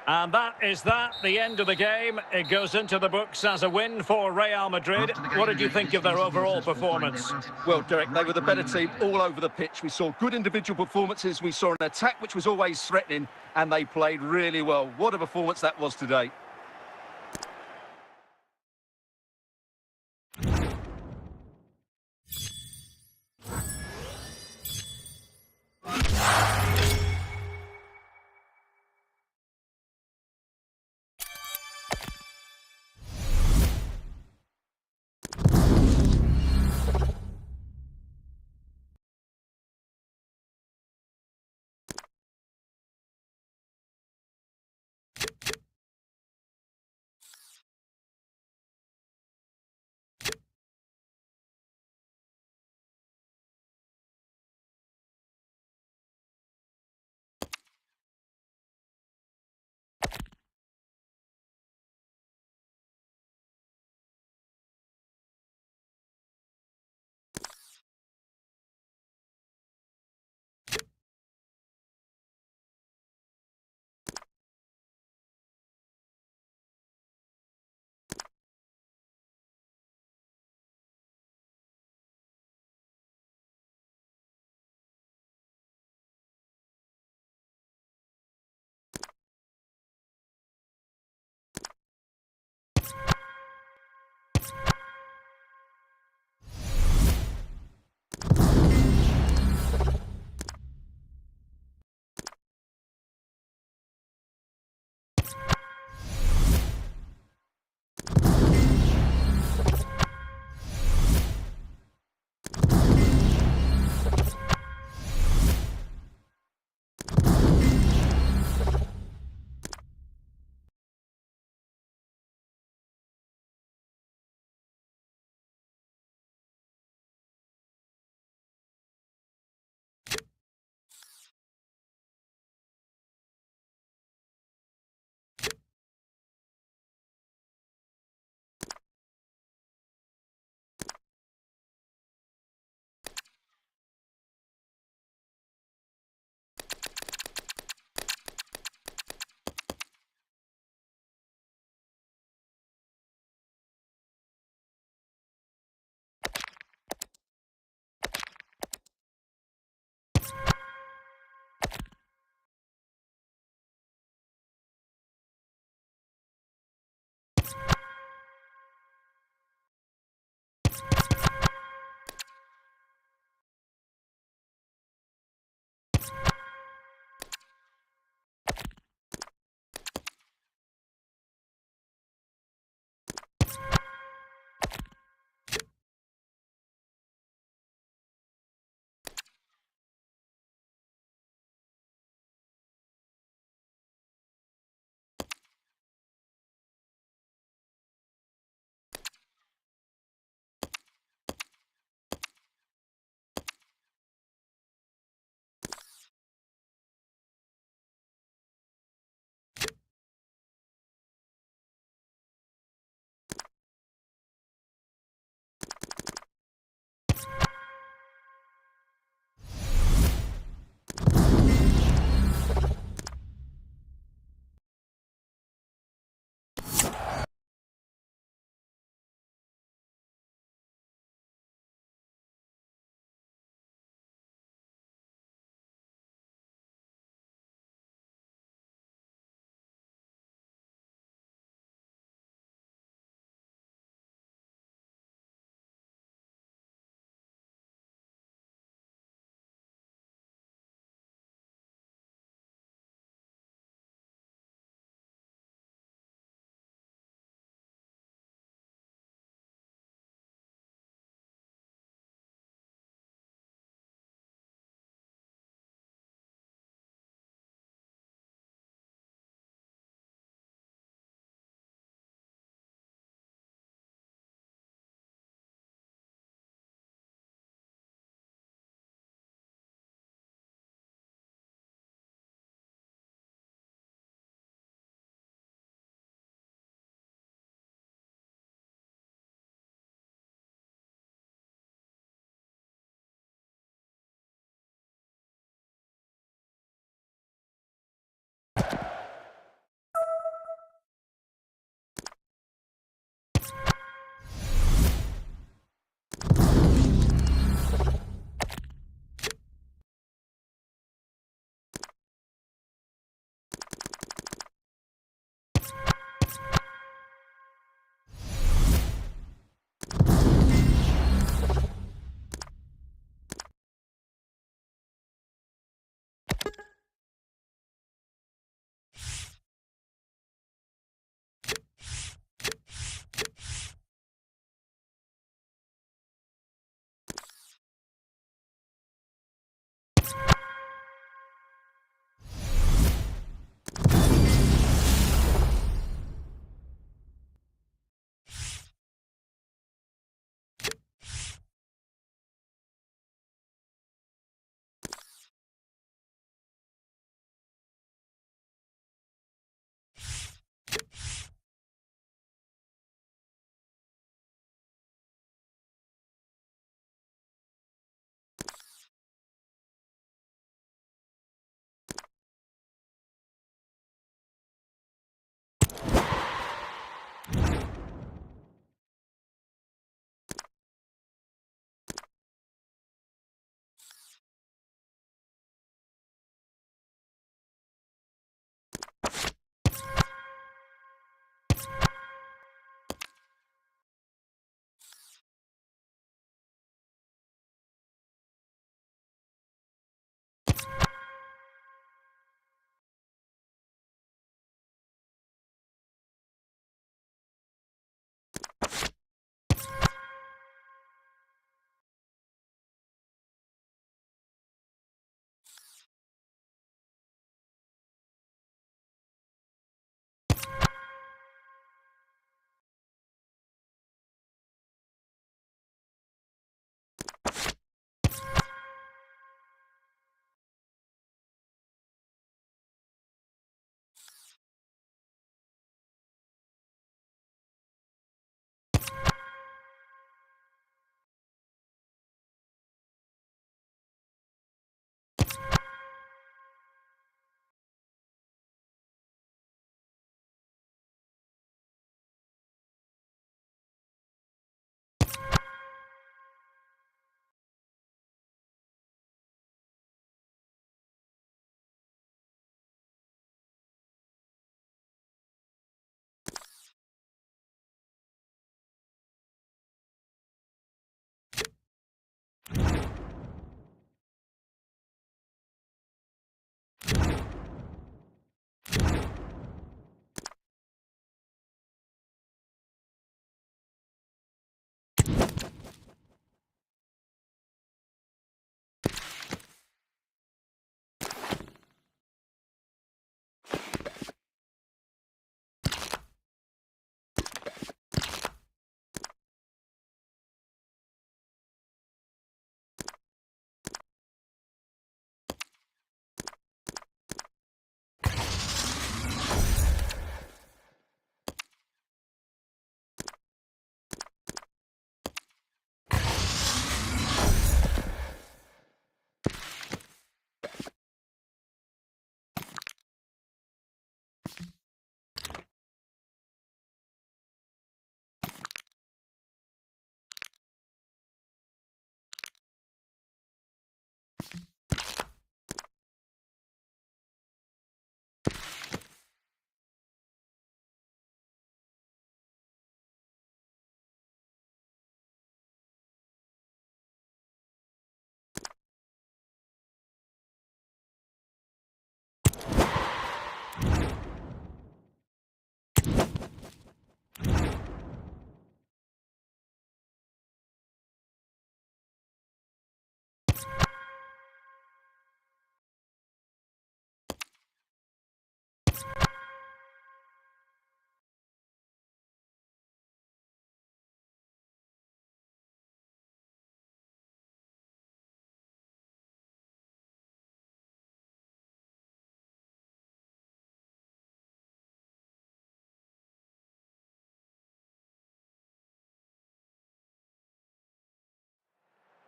And that is the end of the game. It goes into the books as a win for Real Madrid. What did you think of their overall performance? Well, Derek, they were the better team all over the pitch. We saw good individual performances. We saw an attack which was always threatening, and they played really well. What a performance that was today.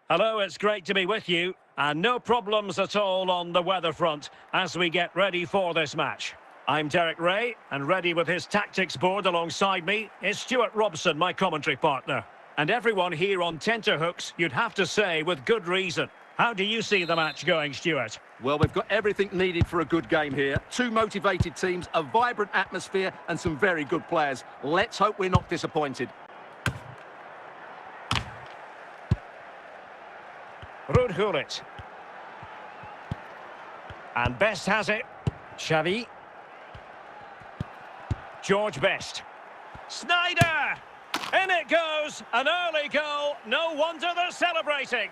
Hello, it's great to be with you. And no problems at all on the weather front as we get ready for this match. I'm Derek Ray, and ready with his tactics board alongside me is Stuart Robson, my commentary partner. And everyone here on tenterhooks, you'd have to say, with good reason. How do you see the match going, Stuart? Well, we've got everything needed for a good game here. Two motivated teams, a vibrant atmosphere and some very good players. Let's hope we're not disappointed. Ruud Gullit. And Best has it. Xavi. George Best. Snyder! In it goes! An early goal. No wonder they're celebrating.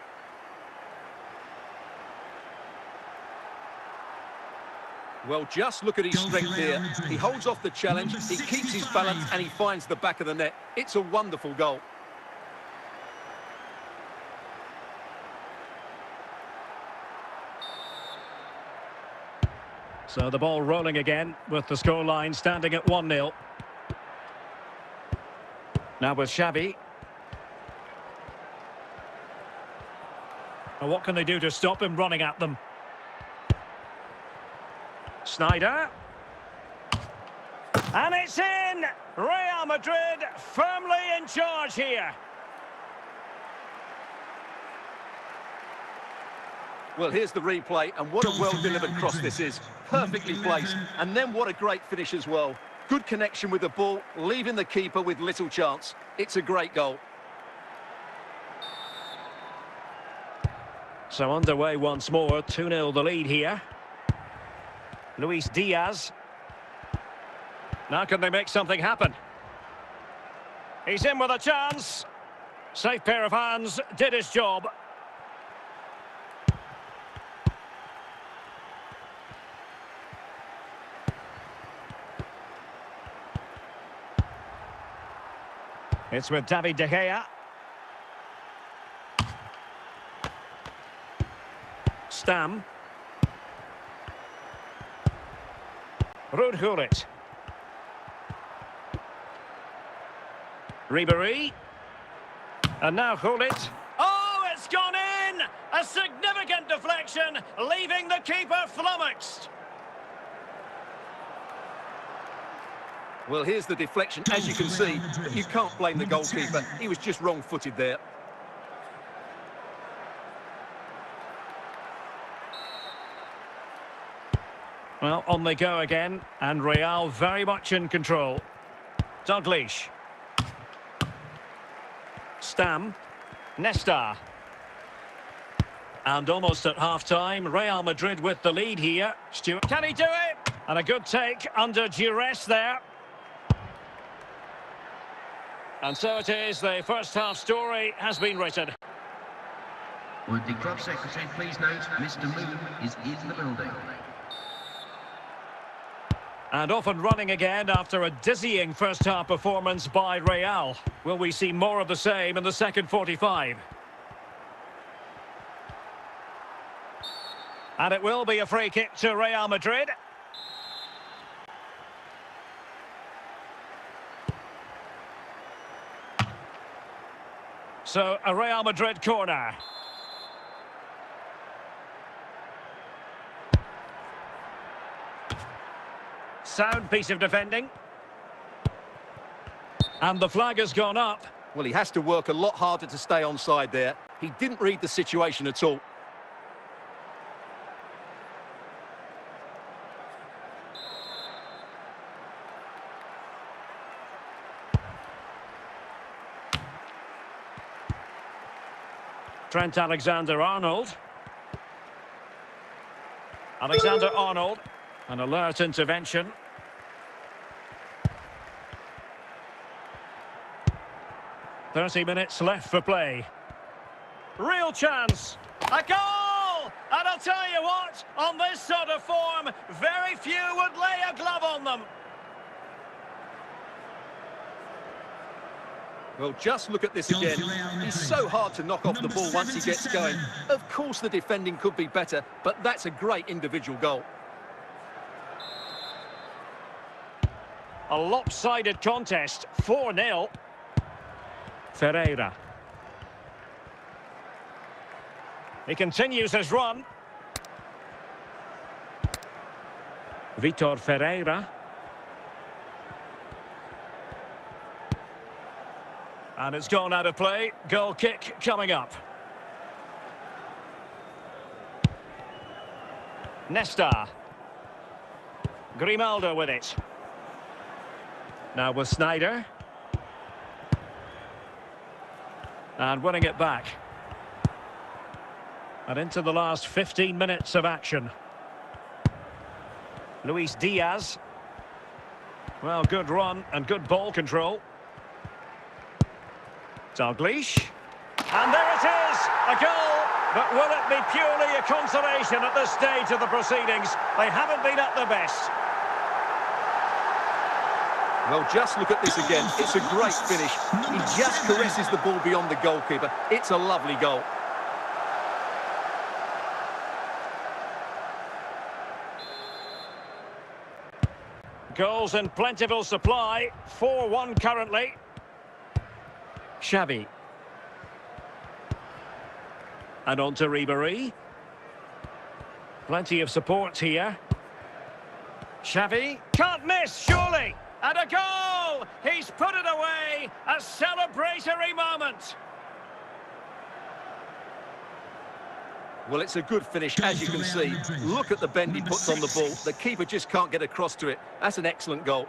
Well, just look at his strength here. He holds off the challenge, he keeps his balance and he finds the back of the net. It's a wonderful goal. So the ball rolling again with the scoreline standing at 1-0. Now with Xavi. And what can they do to stop him running at them? Snyder. And it's in! Real Madrid firmly in charge here. Well, here's the replay, and what a well-delivered cross this is. Perfectly placed, and then what a great finish as well. Good connection with the ball, leaving the keeper with little chance. It's a great goal. So underway once more, 2-0 the lead here. Luis Diaz. Now can they make something happen? He's in with a chance. Safe pair of hands, did his job. It's with David De Gea. Stam. Ruud Gullit. Ribéry. And now Gullit. Oh, it's gone in! A significant deflection, leaving the keeper flummoxed. Well, here's the deflection, as you can see, but you can't blame the goalkeeper. He was just wrong-footed there. Well, on they go again, and Real very much in control. Dalglish. Stam. Nesta. And almost at half-time, Real Madrid with the lead here. Stuart, can he do it? And a good take under duress there. And so it is, the first half story has been written. Would the club secretary please note Mr. Moon is in the building. And off and running again after a dizzying first half performance by Real. Will we see more of the same in the second 45? And it will be a free kick to Real Madrid. So, a Real Madrid corner. Sound piece of defending. And the flag has gone up. Well, he has to work a lot harder to stay onside there. He didn't read the situation at all. Trent Alexander-Arnold. Alexander-Arnold. An alert intervention. "30 minutes left for play. Real chance. A goal! And I'll tell you what, on this sort of form, very few would lay a glove on them. Well, just look at this again. He's so hard to knock off the ball once he gets going. Of course the defending could be better, but that's a great individual goal. A lopsided contest, 4-0. Ferreira. He continues his run. Vitor Ferreira. And it's gone out of play. Goal kick coming up. Nesta. Grimaldo with it. Now with Sneijder. And winning it back. And into the last 15 minutes of action. Luis Diaz. Well, good run and good ball control. Dalglish. And there it is! A goal! But will it be purely a consolation at this stage of the proceedings? They haven't been at their best. Well, just look at this again. It's a great finish. He just caresses the ball beyond the goalkeeper. It's a lovely goal. Goals in plentiful supply. 4-1 currently. Xavi. And on to Ribéry. Plenty of support here. Xavi. Can't miss, surely! And a goal! He's put it away! A celebratory moment! Well, it's a good finish, as you can see. Look at the bend he puts on the ball. The keeper just can't get across to it. That's an excellent goal.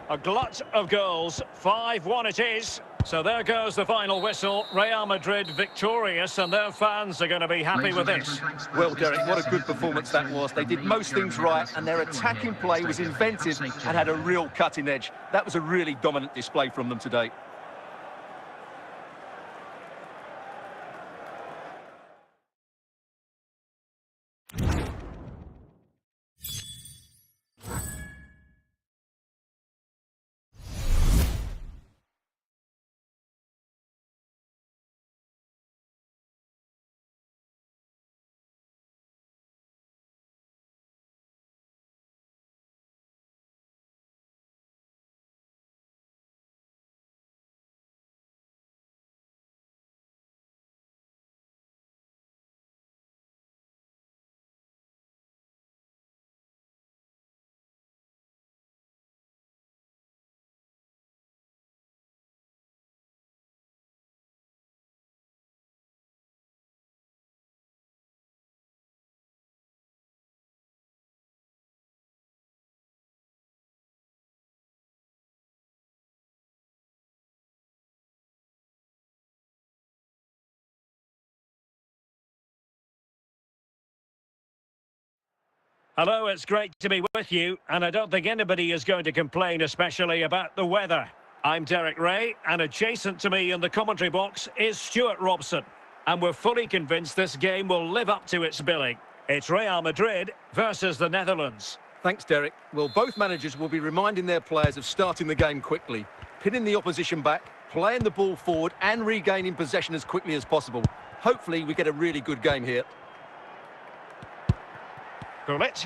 A glut of goals. 5-1 it is. So there goes the final whistle. Real Madrid victorious, and their fans are going to be happy with this. Well, Derek, what a good performance that was. They did most things right, and their attacking play was inventive and had a real cutting edge. That was a really dominant display from them today. Hello, it's great to be with you, and I don't think anybody is going to complain, especially about the weather. I'm Derek Ray, and adjacent to me in the commentary box is Stuart Robson. And we're fully convinced this game will live up to its billing. It's Real Madrid versus the Netherlands. Thanks, Derek. Well, both managers will be reminding their players of starting the game quickly, pinning the opposition back, playing the ball forward and regaining possession as quickly as possible. Hopefully, we get a really good game here. Gullit.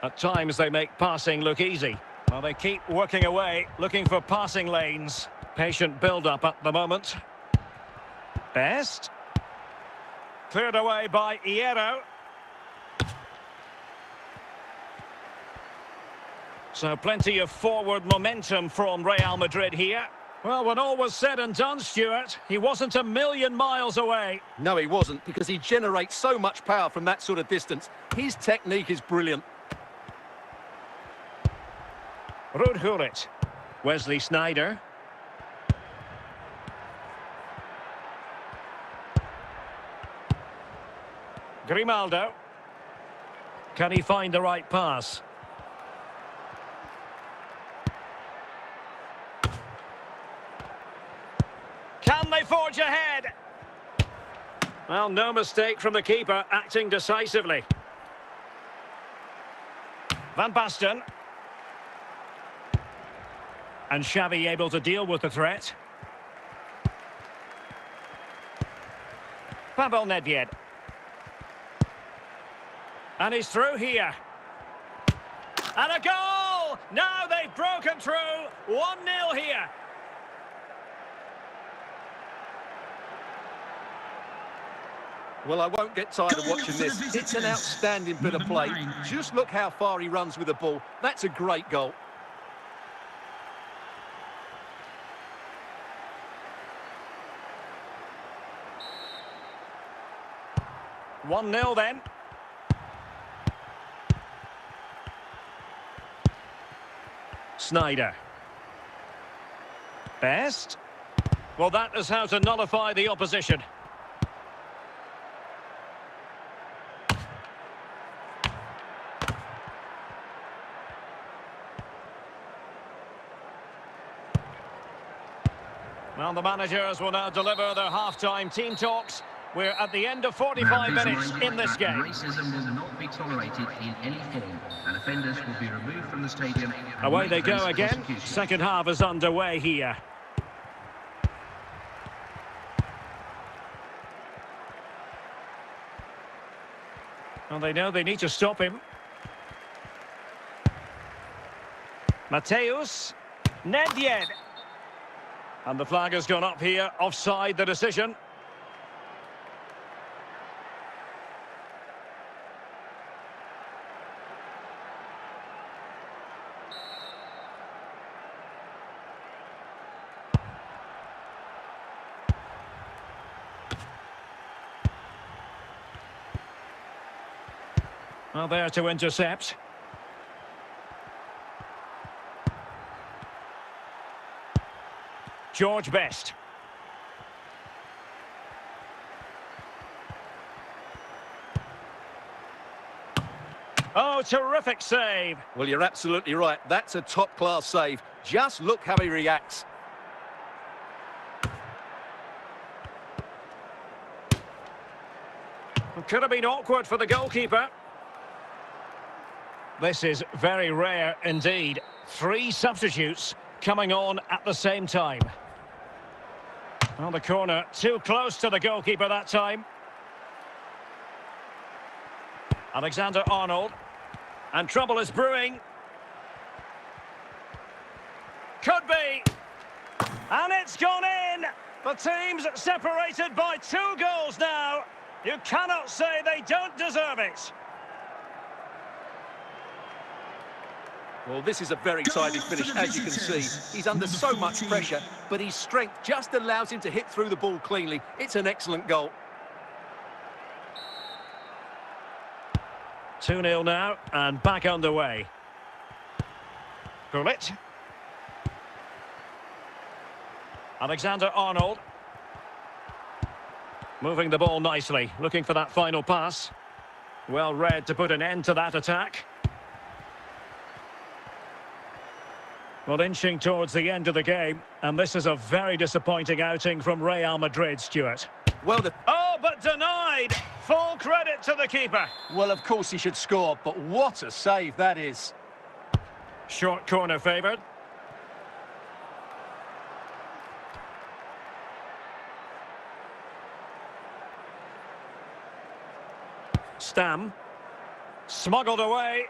At times they make passing look easy. Well, they keep working away, looking for passing lanes. Patient build-up at the moment. Best. Cleared away by Hierro. So plenty of forward momentum from Real Madrid here. Well, when all was said and done, Stuart, he wasn't a million miles away. No, he wasn't, because he generates so much power from that sort of distance. His technique is brilliant. Ruud Gullit. Wesley Sneijder. Grimaldo. Can he find the right pass? Can they forge ahead? Well, no mistake from the keeper, acting decisively. Van Basten. And Xavi able to deal with the threat. Pavel Nedved. And he's through here. And a goal! Now they've broken through. 1-0 here. Well, I won't get tired of Going watching for the this. It's an visitors. outstanding bit of Number play. 9. Just look how far he runs with the ball. That's a great goal. One 0 then. Snyder. Best. Well, that is how to nullify the opposition. Well, the managers will now deliver their half-time team talks. We're at the end of 45 minutes in this game. Racism will not be tolerated in any form, and offenders will be removed from the stadium. Away they go again. Second half is underway here. Well, they know they need to stop him. Mateus. Nedved. And the flag has gone up here. Offside the decision. Well, there to intercept. George Best. Oh, terrific save. Well, you're absolutely right. That's a top-class save. Just look how he reacts. It could have been awkward for the goalkeeper. This is very rare indeed. 3 substitutes coming on at the same time. Well, the corner too close to the goalkeeper that time. Alexander-Arnold. And trouble is brewing. Could be. And it's gone in. The team's separated by 2 goals now. You cannot say they don't deserve it. Well, this is a very tidy finish, as you can see. He's under so much pressure, but his strength just allows him to hit through the ball cleanly. It's an excellent goal. 2-0 now, and back underway. Gullit. Alexander-Arnold. Moving the ball nicely, looking for that final pass. Well read to put an end to that attack. Well, inching towards the end of the game, and this is a very disappointing outing from Real Madrid, Stuart. Well, Oh, but denied! Full credit to the keeper. well, of course he should score, but what a save that is. Short corner favoured. Stam. Smuggled away.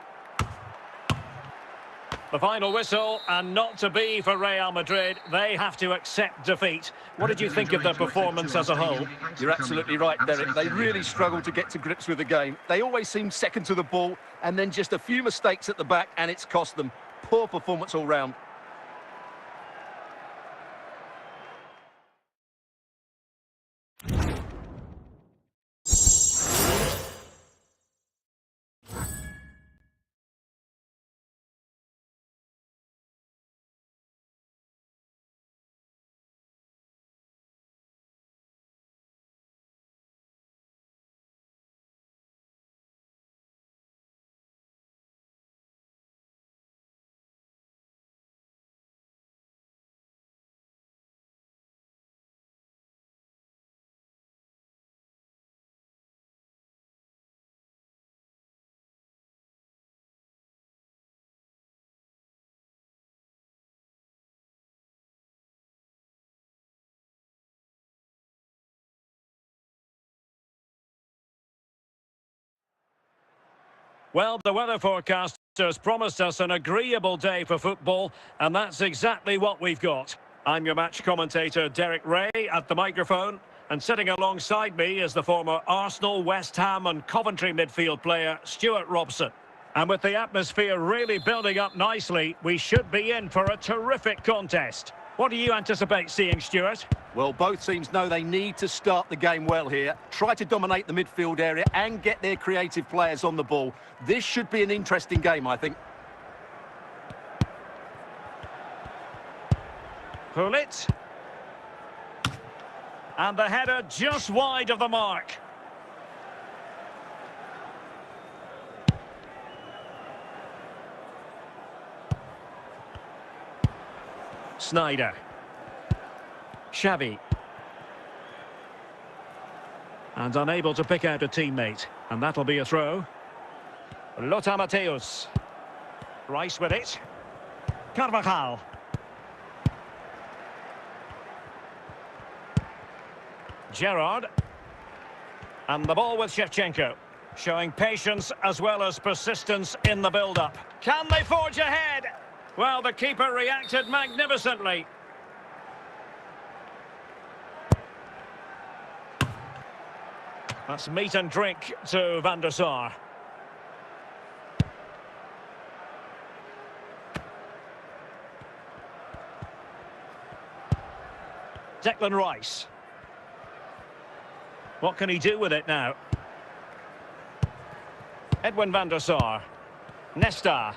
The final whistle, and not to be for Real Madrid. They have to accept defeat. What did you think of their performance as a whole? You're absolutely right, Derek. They really struggled to get to grips with the game. They always seem second to the ball, and then just a few mistakes at the back, and it's cost them. Poor performance all round. Well, the weather forecasters promised us an agreeable day for football, and that's exactly what we've got. I'm your match commentator, Derek Ray, at the microphone. And sitting alongside me is the former Arsenal, West Ham and Coventry midfield player, Stuart Robson. And with the atmosphere really building up nicely, we should be in for a terrific contest. What do you anticipate seeing, Stuart? Well, both teams know they need to start the game well here. Try to dominate the midfield area and get their creative players on the ball. This should be an interesting game, I think. Pull it. And the header just wide of the mark. Snyder. Xavi. And unable to pick out a teammate. And that'll be a throw. Lothar Matthäus. Rice with it. Carvajal. Gerrard. And the ball with Shevchenko. Showing patience as well as persistence in the build-up. Can they forge ahead? Well, the keeper reacted magnificently. That's meat and drink to Van der Sar. Declan Rice. What can he do with it now? Edwin van der Sar. Nesta.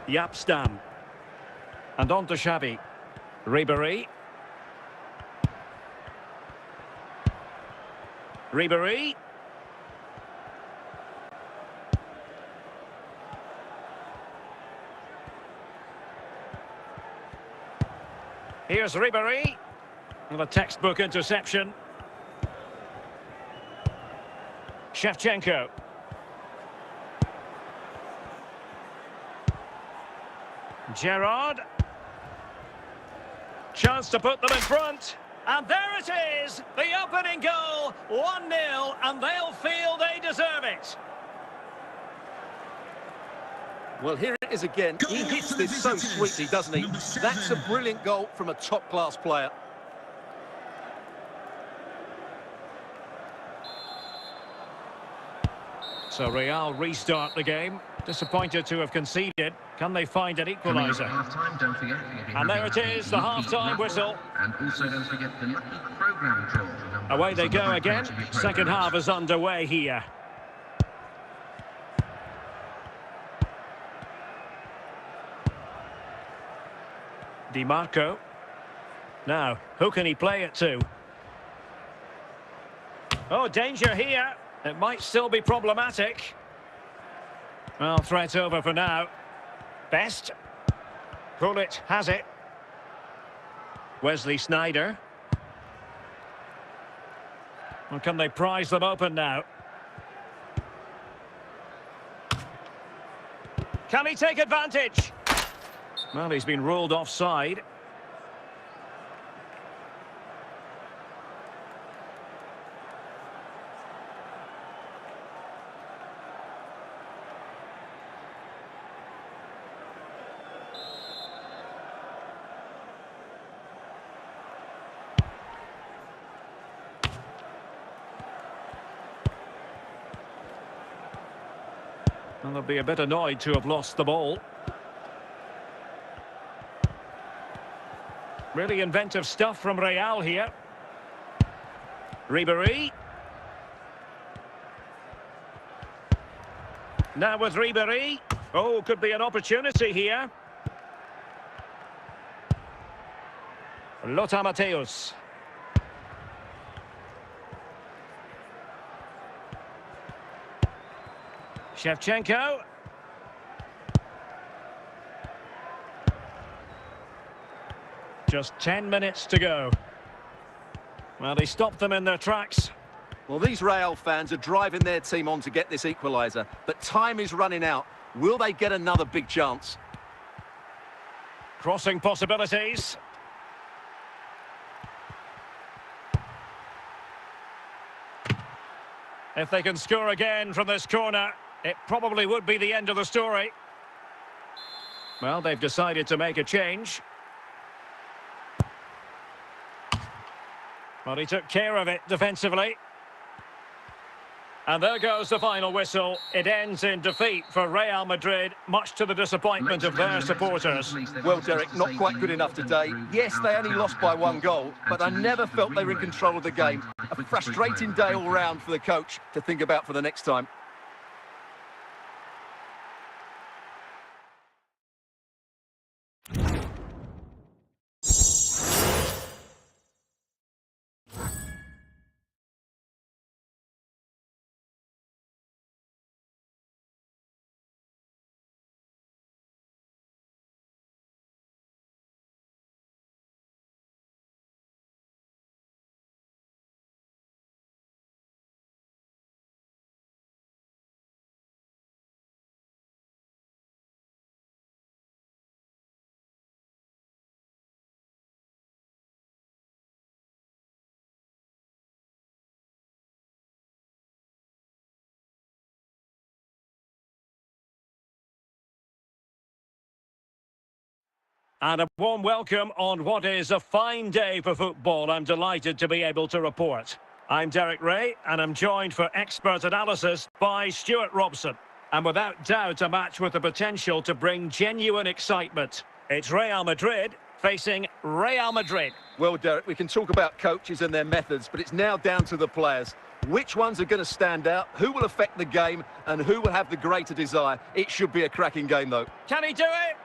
Jaap Stam. And on to Xavi. Ribéry. Ribéry. Here's Ribéry. With a textbook interception. Shevchenko. Gerrard. Chance to put them in front. And there it is, the opening goal, 1-0, and they'll feel they deserve it. Well, here it is again. He hits this so sweetly, doesn't he? That's a brilliant goal from a top-class player. So Real restart the game. Disappointed to have conceded. Can they find an equaliser? And there it is, the half-time whistle. And also don't forget the lucky programme draw. Away they go again. Second half is underway here. Di Marco. Now, who can he play it to? Oh, danger here. It might still be problematic. Well, threat over for now. Best. Pullet has it. Wesley Sneijder. Well, can they prise them open now? Can he take advantage? Well, he's been ruled offside. And they'll be a bit annoyed to have lost the ball. Really inventive stuff from Real here. Ribéry. Now with Ribéry. Oh, could be an opportunity here. Lothar Matthäus. Shevchenko. Just 10 minutes to go. Well, they stopped them in their tracks. Well, these Real fans are driving their team on to get this equaliser, but time is running out. Will they get another big chance? Crossing possibilities. If they can score again from this corner, it probably would be the end of the story. Well, they've decided to make a change. Well, he took care of it defensively. And there goes the final whistle. It ends in defeat for Real Madrid, much to the disappointment of their supporters. Well, Derek, not quite good enough today. Yes, they only lost by 1 goal, but I never felt they were in control of the game. A frustrating day all round for the coach to think about for the next time. And a warm welcome on what is a fine day for football. I'm delighted to be able to report. I'm Derek Ray, and I'm joined for expert analysis by Stuart Robson. And without doubt, a match with the potential to bring genuine excitement. It's Real Madrid facing Real Madrid. Well, Derek, we can talk about coaches and their methods, but it's now down to the players. Which ones are going to stand out, who will affect the game, and who will have the greater desire? It should be a cracking game, though. Can he do it?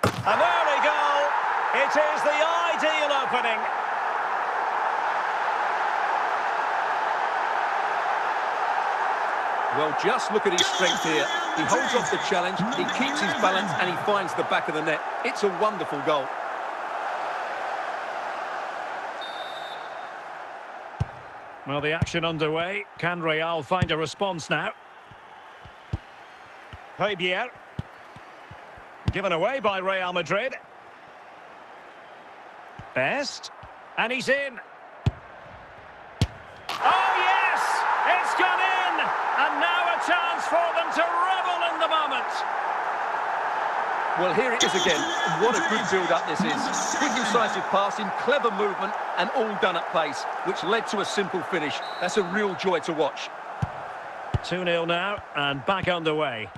And there we go. It is the ideal opening. Well, just look at his strength here. He holds off the challenge, he keeps his balance, and he finds the back of the net. It's a wonderful goal. Well, the action underway. Can Real find a response now? Javier. Given away by Real Madrid. Best. And he's in. Oh, yes! It's gone in! And now a chance for them to revel in the moment. Well, here it is again. What a good build-up this is. Quick, incisive passing, clever movement, and all done at pace, which led to a simple finish. That's a real joy to watch. 2-0 now, and back underway.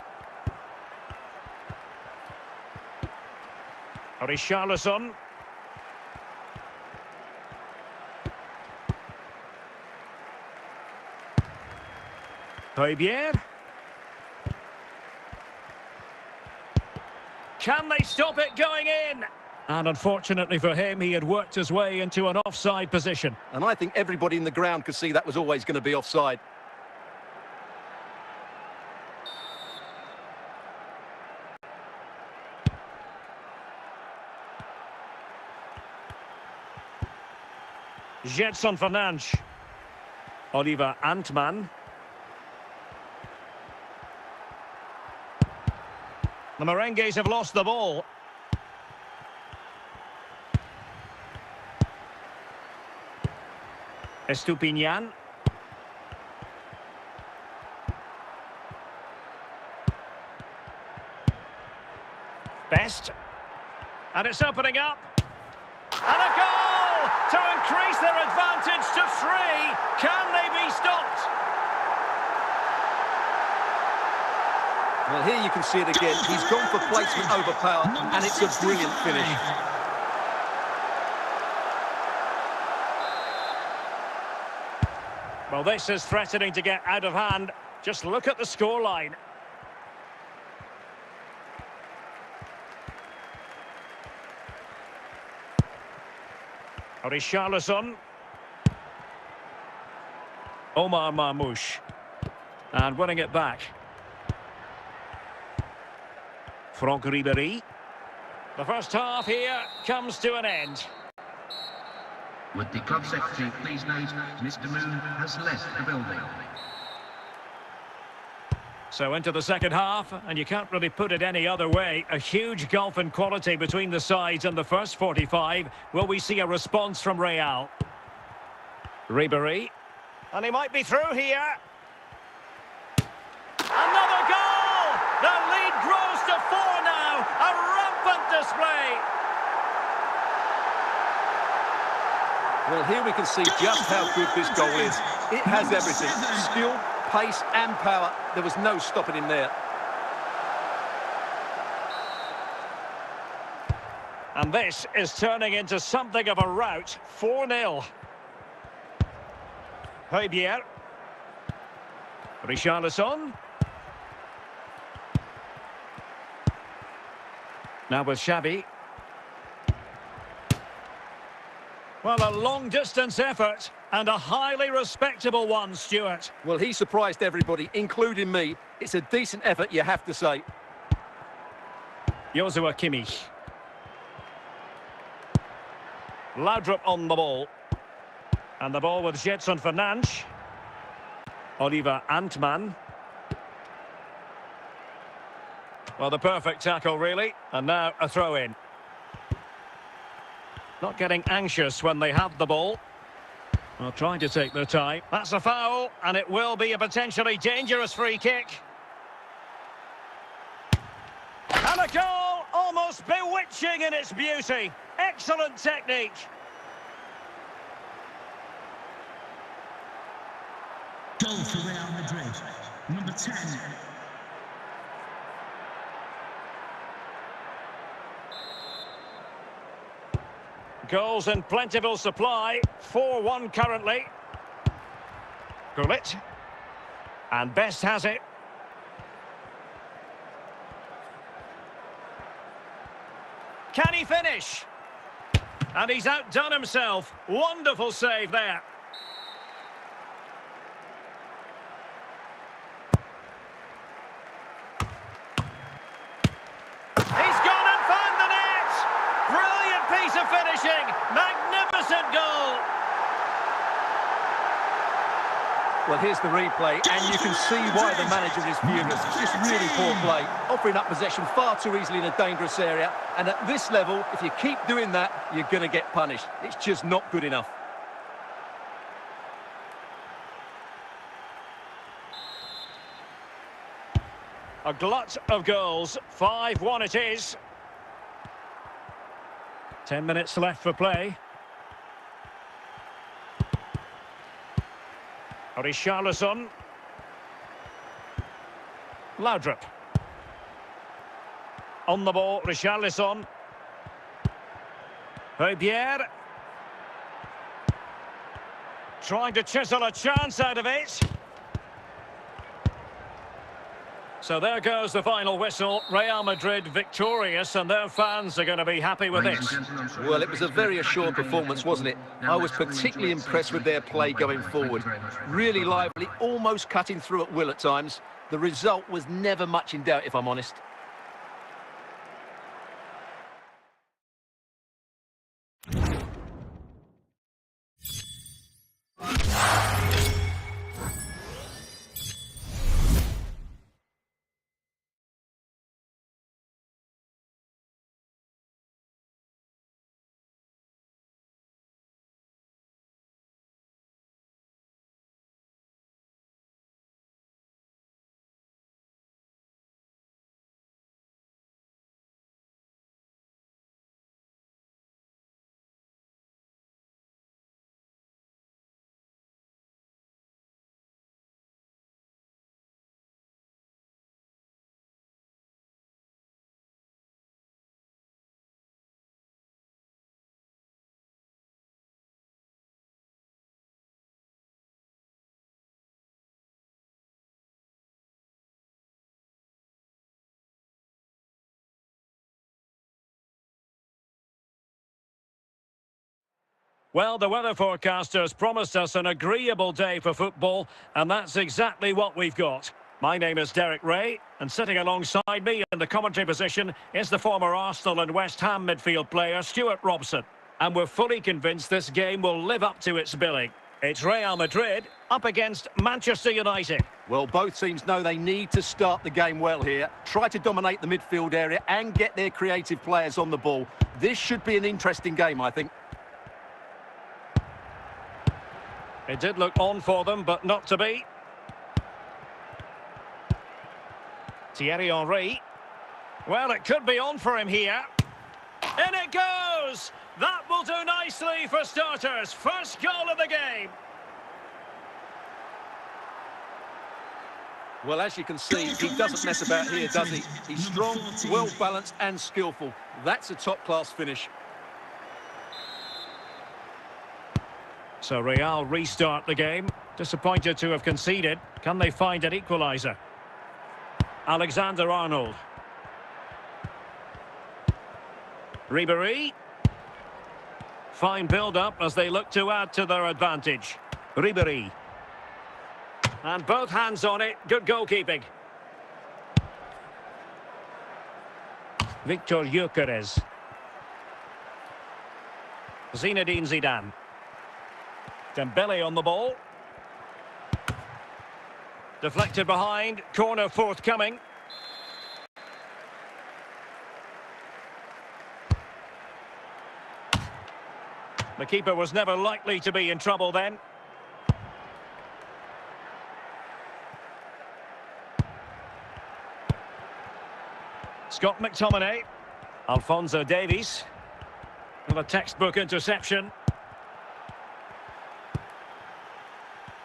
Richarlison. Javier. Can they stop it going in? And unfortunately for him, he had worked his way into an offside position. And I think everybody in the ground could see that was always going to be offside. Jetson Fernandes. Oliver Antman. The Merengues have lost the ball. Estupinian. Best. And it's opening up. And a goal to increase their advantage to 3. Can they be stopped? Well, here you can see it again. He's gone for placement over power, and it's a brilliant finish. Well, this is threatening to get out of hand. Just look at the scoreline. Richarlison. Omar Marmoush. And winning it back. Franck Ribéry. The first half here comes to an end. Would the club secretary please note Mr. Moon has left the building. So into the second half, and you can't really put it any other way. A huge gulf in quality between the sides in the first 45. Will we see a response from Real? Ribéry. And he might be through here. Another goal! The lead grows to 4 now. A rampant display. Well, here we can see just how good this goal is. It has everything. Skill, pace and power. There was no stopping him there. And this is turning into something of a rout. 4-0. Højbjerg. Richarlison. Now with Xavi. Well, a long-distance effort and a highly respectable one, Stuart. Well, he surprised everybody, including me. It's a decent effort, you have to say. Joshua Kimmich. Laudrup on the ball. And the ball with Jetson Fernandes. Oliver Antman. Well, the perfect tackle, really. And now a throw-in. Not getting anxious when they have the ball. Well, trying to take their time. That's a foul, and it will be a potentially dangerous free kick. And a goal, almost bewitching in its beauty. Excellent technique. Goal for Real Madrid. Number 10. Goals in plentiful supply. 4-1 currently. Gullit. And Best has it. Can he finish? And he's outdone himself. Wonderful save there. He's gone and found the net. Brilliant piece of finishing. Magnificent goal. Well, here's the replay, and you can see why the manager is furious. It's just really poor play, offering up possession far too easily in a dangerous area. And at this level, if you keep doing that, you're going to get punished. It's just not good enough. A glut of goals. 5-1 it is. 10 minutes left for play. Richarlison. Laudrup. On the ball, Richarlison. Højbjerg. Trying to chisel a chance out of it. So there goes the final whistle. Real Madrid victorious, and their fans are going to be happy with this. Well, it was a very assured performance, wasn't it? I was particularly impressed with their play going forward. Really lively, almost cutting through at will at times. The result was never much in doubt, if I'm honest. Well, the weather forecasters promised us an agreeable day for football, and that's exactly what we've got. My name is Derek Ray, and sitting alongside me in the commentary position is the former Arsenal and West Ham midfield player Stuart Robson. And we're fully convinced this game will live up to its billing. It's Real Madrid up against Manchester United. Well, both teams know they need to start the game well here, try to dominate the midfield area and get their creative players on the ball. This should be an interesting game, I think. It did look on for them, but not to be. Thierry Henry. Well, it could be on for him here. In it goes! goes. That will do nicely for starters. First goal of the game. Well, as you can see, he doesn't mess about here, does he? He's strong, well-balanced and skillful. That's a top-class finish. So Real restart the game. Disappointed to have conceded. Can they find an equaliser? Alexander-Arnold. Ribéry. Fine build-up as they look to add to their advantage. Ribéry. And both hands on it. Good goalkeeping. Victor Gyökeres. Zinedine Zidane. Dembele on the ball. Deflected behind. Corner forthcoming. The keeper was never likely to be in trouble then. Scott McTominay. Alphonso Davies. With a textbook interception.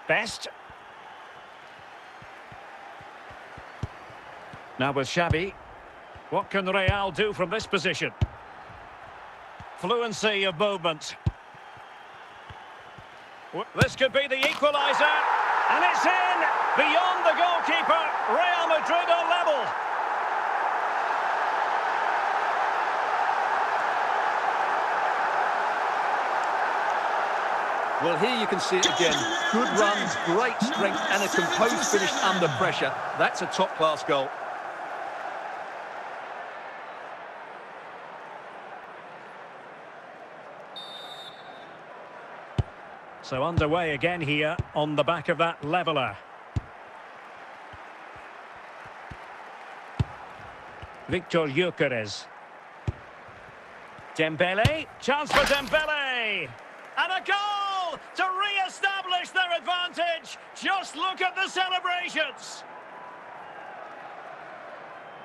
Best. Now with Xavi. What can Real do from this position? Fluency of movement. This could be the equaliser. And it's in! Beyond the goalkeeper. Real Madrid are level. Well, here you can see it again. Good runs, great strength and a composed finish under pressure. That's a top-class goal. So underway again here on the back of that leveller. Victor Gyökeres. Dembele. Chance for Dembele. And a goal to re-establish their advantage. Just look at the celebrations.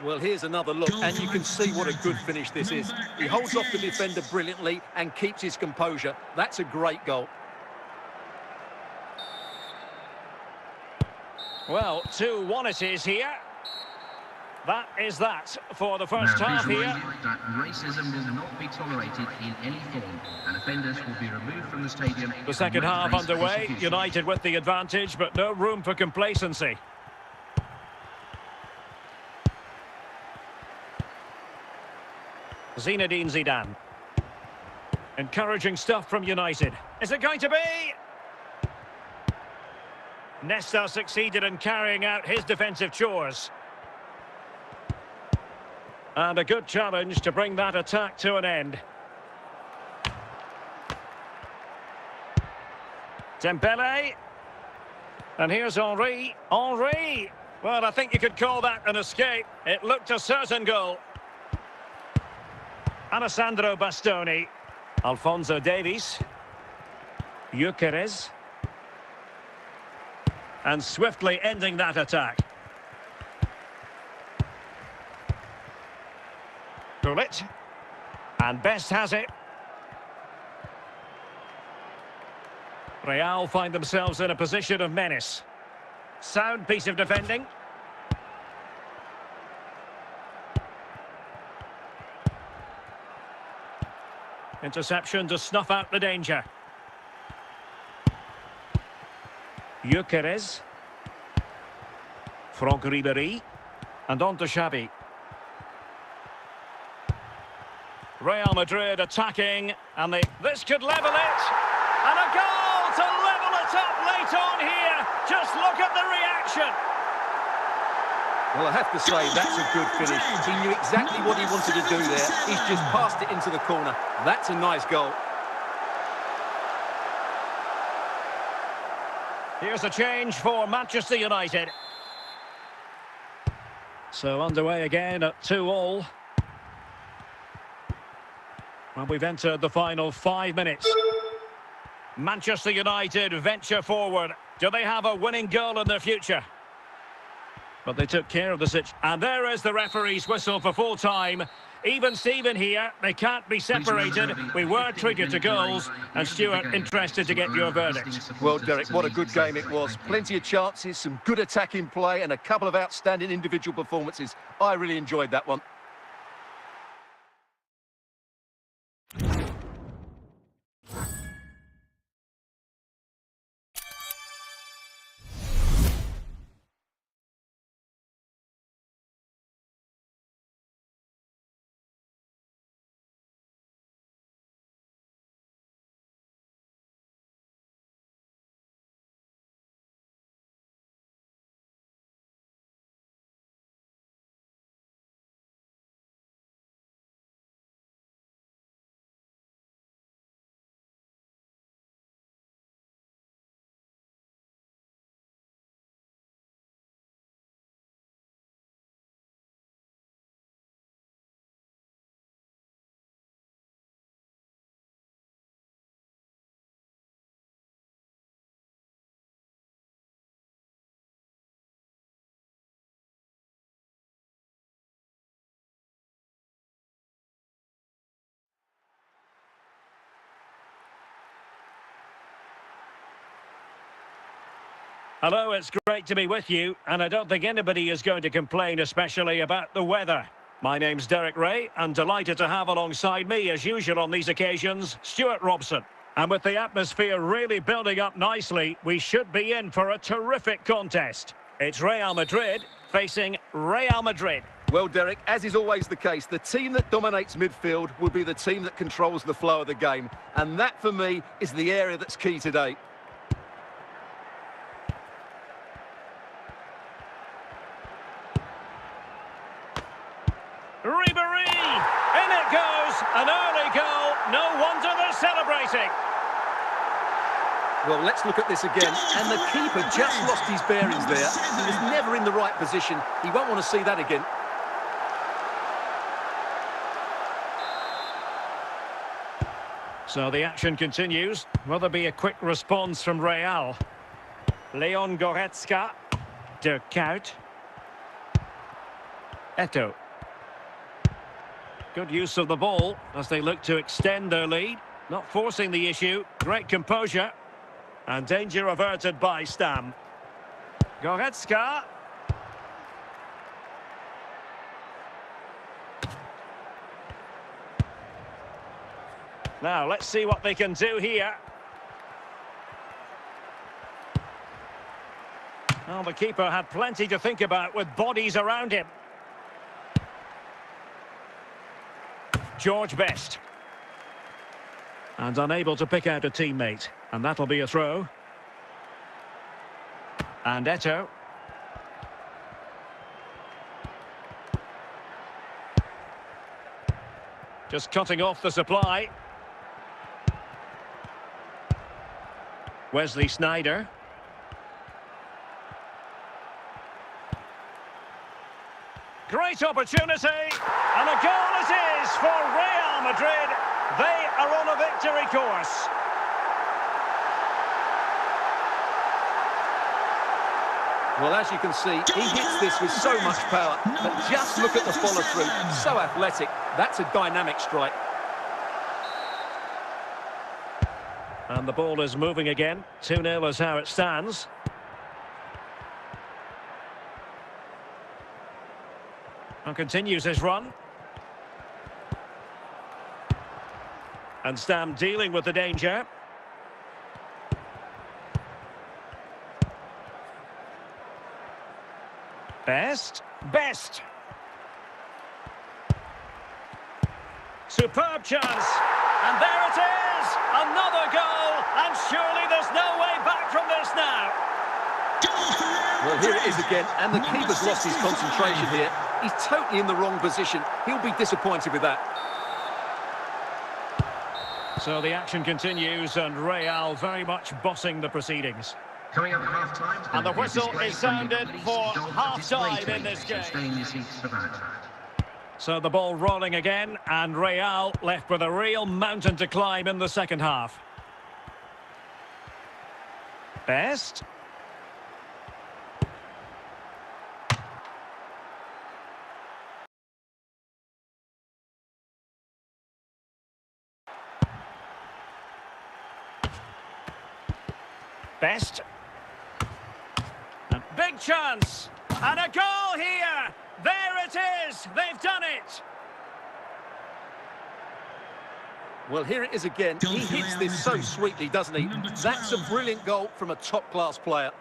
Well, here's another look, and you can see what a good finish this is. He holds off the defender brilliantly and keeps his composure. That's a great goal. Well, 2-1 it is here. That is that for the first half here. That racism will not be tolerated in any form, and offenders will be removed from the stadium. The second half underway, United with the advantage, but no room for complacency. Zinedine Zidane. Encouraging stuff from United. Is it going to be? Nesta succeeded in carrying out his defensive chores. And a good challenge to bring that attack to an end. Dembele. And here's Henry. Henry! Well, I think you could call that an escape. It looked a certain goal. Alessandro Bastoni. Alphonso Davies. Gyökeres. And swiftly ending that attack. Gullit. And Best has it. Real find themselves in a position of menace. Sound piece of defending. Interception to snuff out the danger. Gyökeres. Franck Ribéry. And on to Xavi. Real Madrid attacking, and this could level it. And a goal to level it up late on here. Just look at the reaction. Well, I have to say, that's a good finish. He knew exactly what he wanted to do there. He's just passed it into the corner. That's a nice goal. Here's a change for Manchester United. So underway again at 2-2. And we've entered the final 5 minutes. Manchester United venture forward. Do they have a winning goal in their future? But they took care of the situation. And there is the referee's whistle for full time. Even Steven here, they can't be separated. We were triggered to goals. And Stuart, interested to get your verdict. Well, Derek, what a good game it was. Plenty of chances, some good attacking play and a couple of outstanding individual performances. I really enjoyed that one. Hello, it's great to be with you, and I don't think anybody is going to complain, especially about the weather. My name's Derek Ray, and delighted to have alongside me, as usual on these occasions, Stuart Robson. And with the atmosphere really building up nicely, we should be in for a terrific contest. It's Real Madrid facing Real Madrid. Well, Derek, as is always the case, the team that dominates midfield will be the team that controls the flow of the game. And that, for me, is the area that's key today. Ribery! In it goes! An early goal. No wonder they're celebrating. Well, let's look at this again. And the keeper just lost his bearings there. He was never in the right position. He won't want to see that again. So the action continues. Will there be a quick response from Real? Leon Goretzka. De Kuyt. Eto'o. Good use of the ball as they look to extend their lead. Not forcing the issue. Great composure. And danger averted by Stam. Goretzka. Now, let's see what they can do here. Well, the keeper had plenty to think about with bodies around him. George Best. And unable to pick out a teammate. And that'll be a throw. And Eto'o. Just cutting off the supply. Wesley Sneijder. Great opportunity, and a goal it is for Real Madrid. They are on a victory course. Well, as you can see, he hits this with so much power, but just look at the follow-through. So athletic. That's a dynamic strike. And the ball is moving again. 2-0 is how it stands. And continues his run. And Stam dealing with the danger. Best. Superb chance. And there it is. Another goal. And surely there's no way back from this now. Well, here it is again. And the keeper's lost his concentration here. He's totally in the wrong position. He'll be disappointed with that. So the action continues and Real very much bossing the proceedings. Coming up at half-time. And the whistle is sounded for half-time in this game. Stay in your seats for that. So the ball rolling again and Real left with a real mountain to climb in the second half. Best. Best. Big chance. And a goal here. There it is. They've done it. Well, here it is again. He hits this so sweetly, doesn't he? That's a brilliant goal from a top-class player.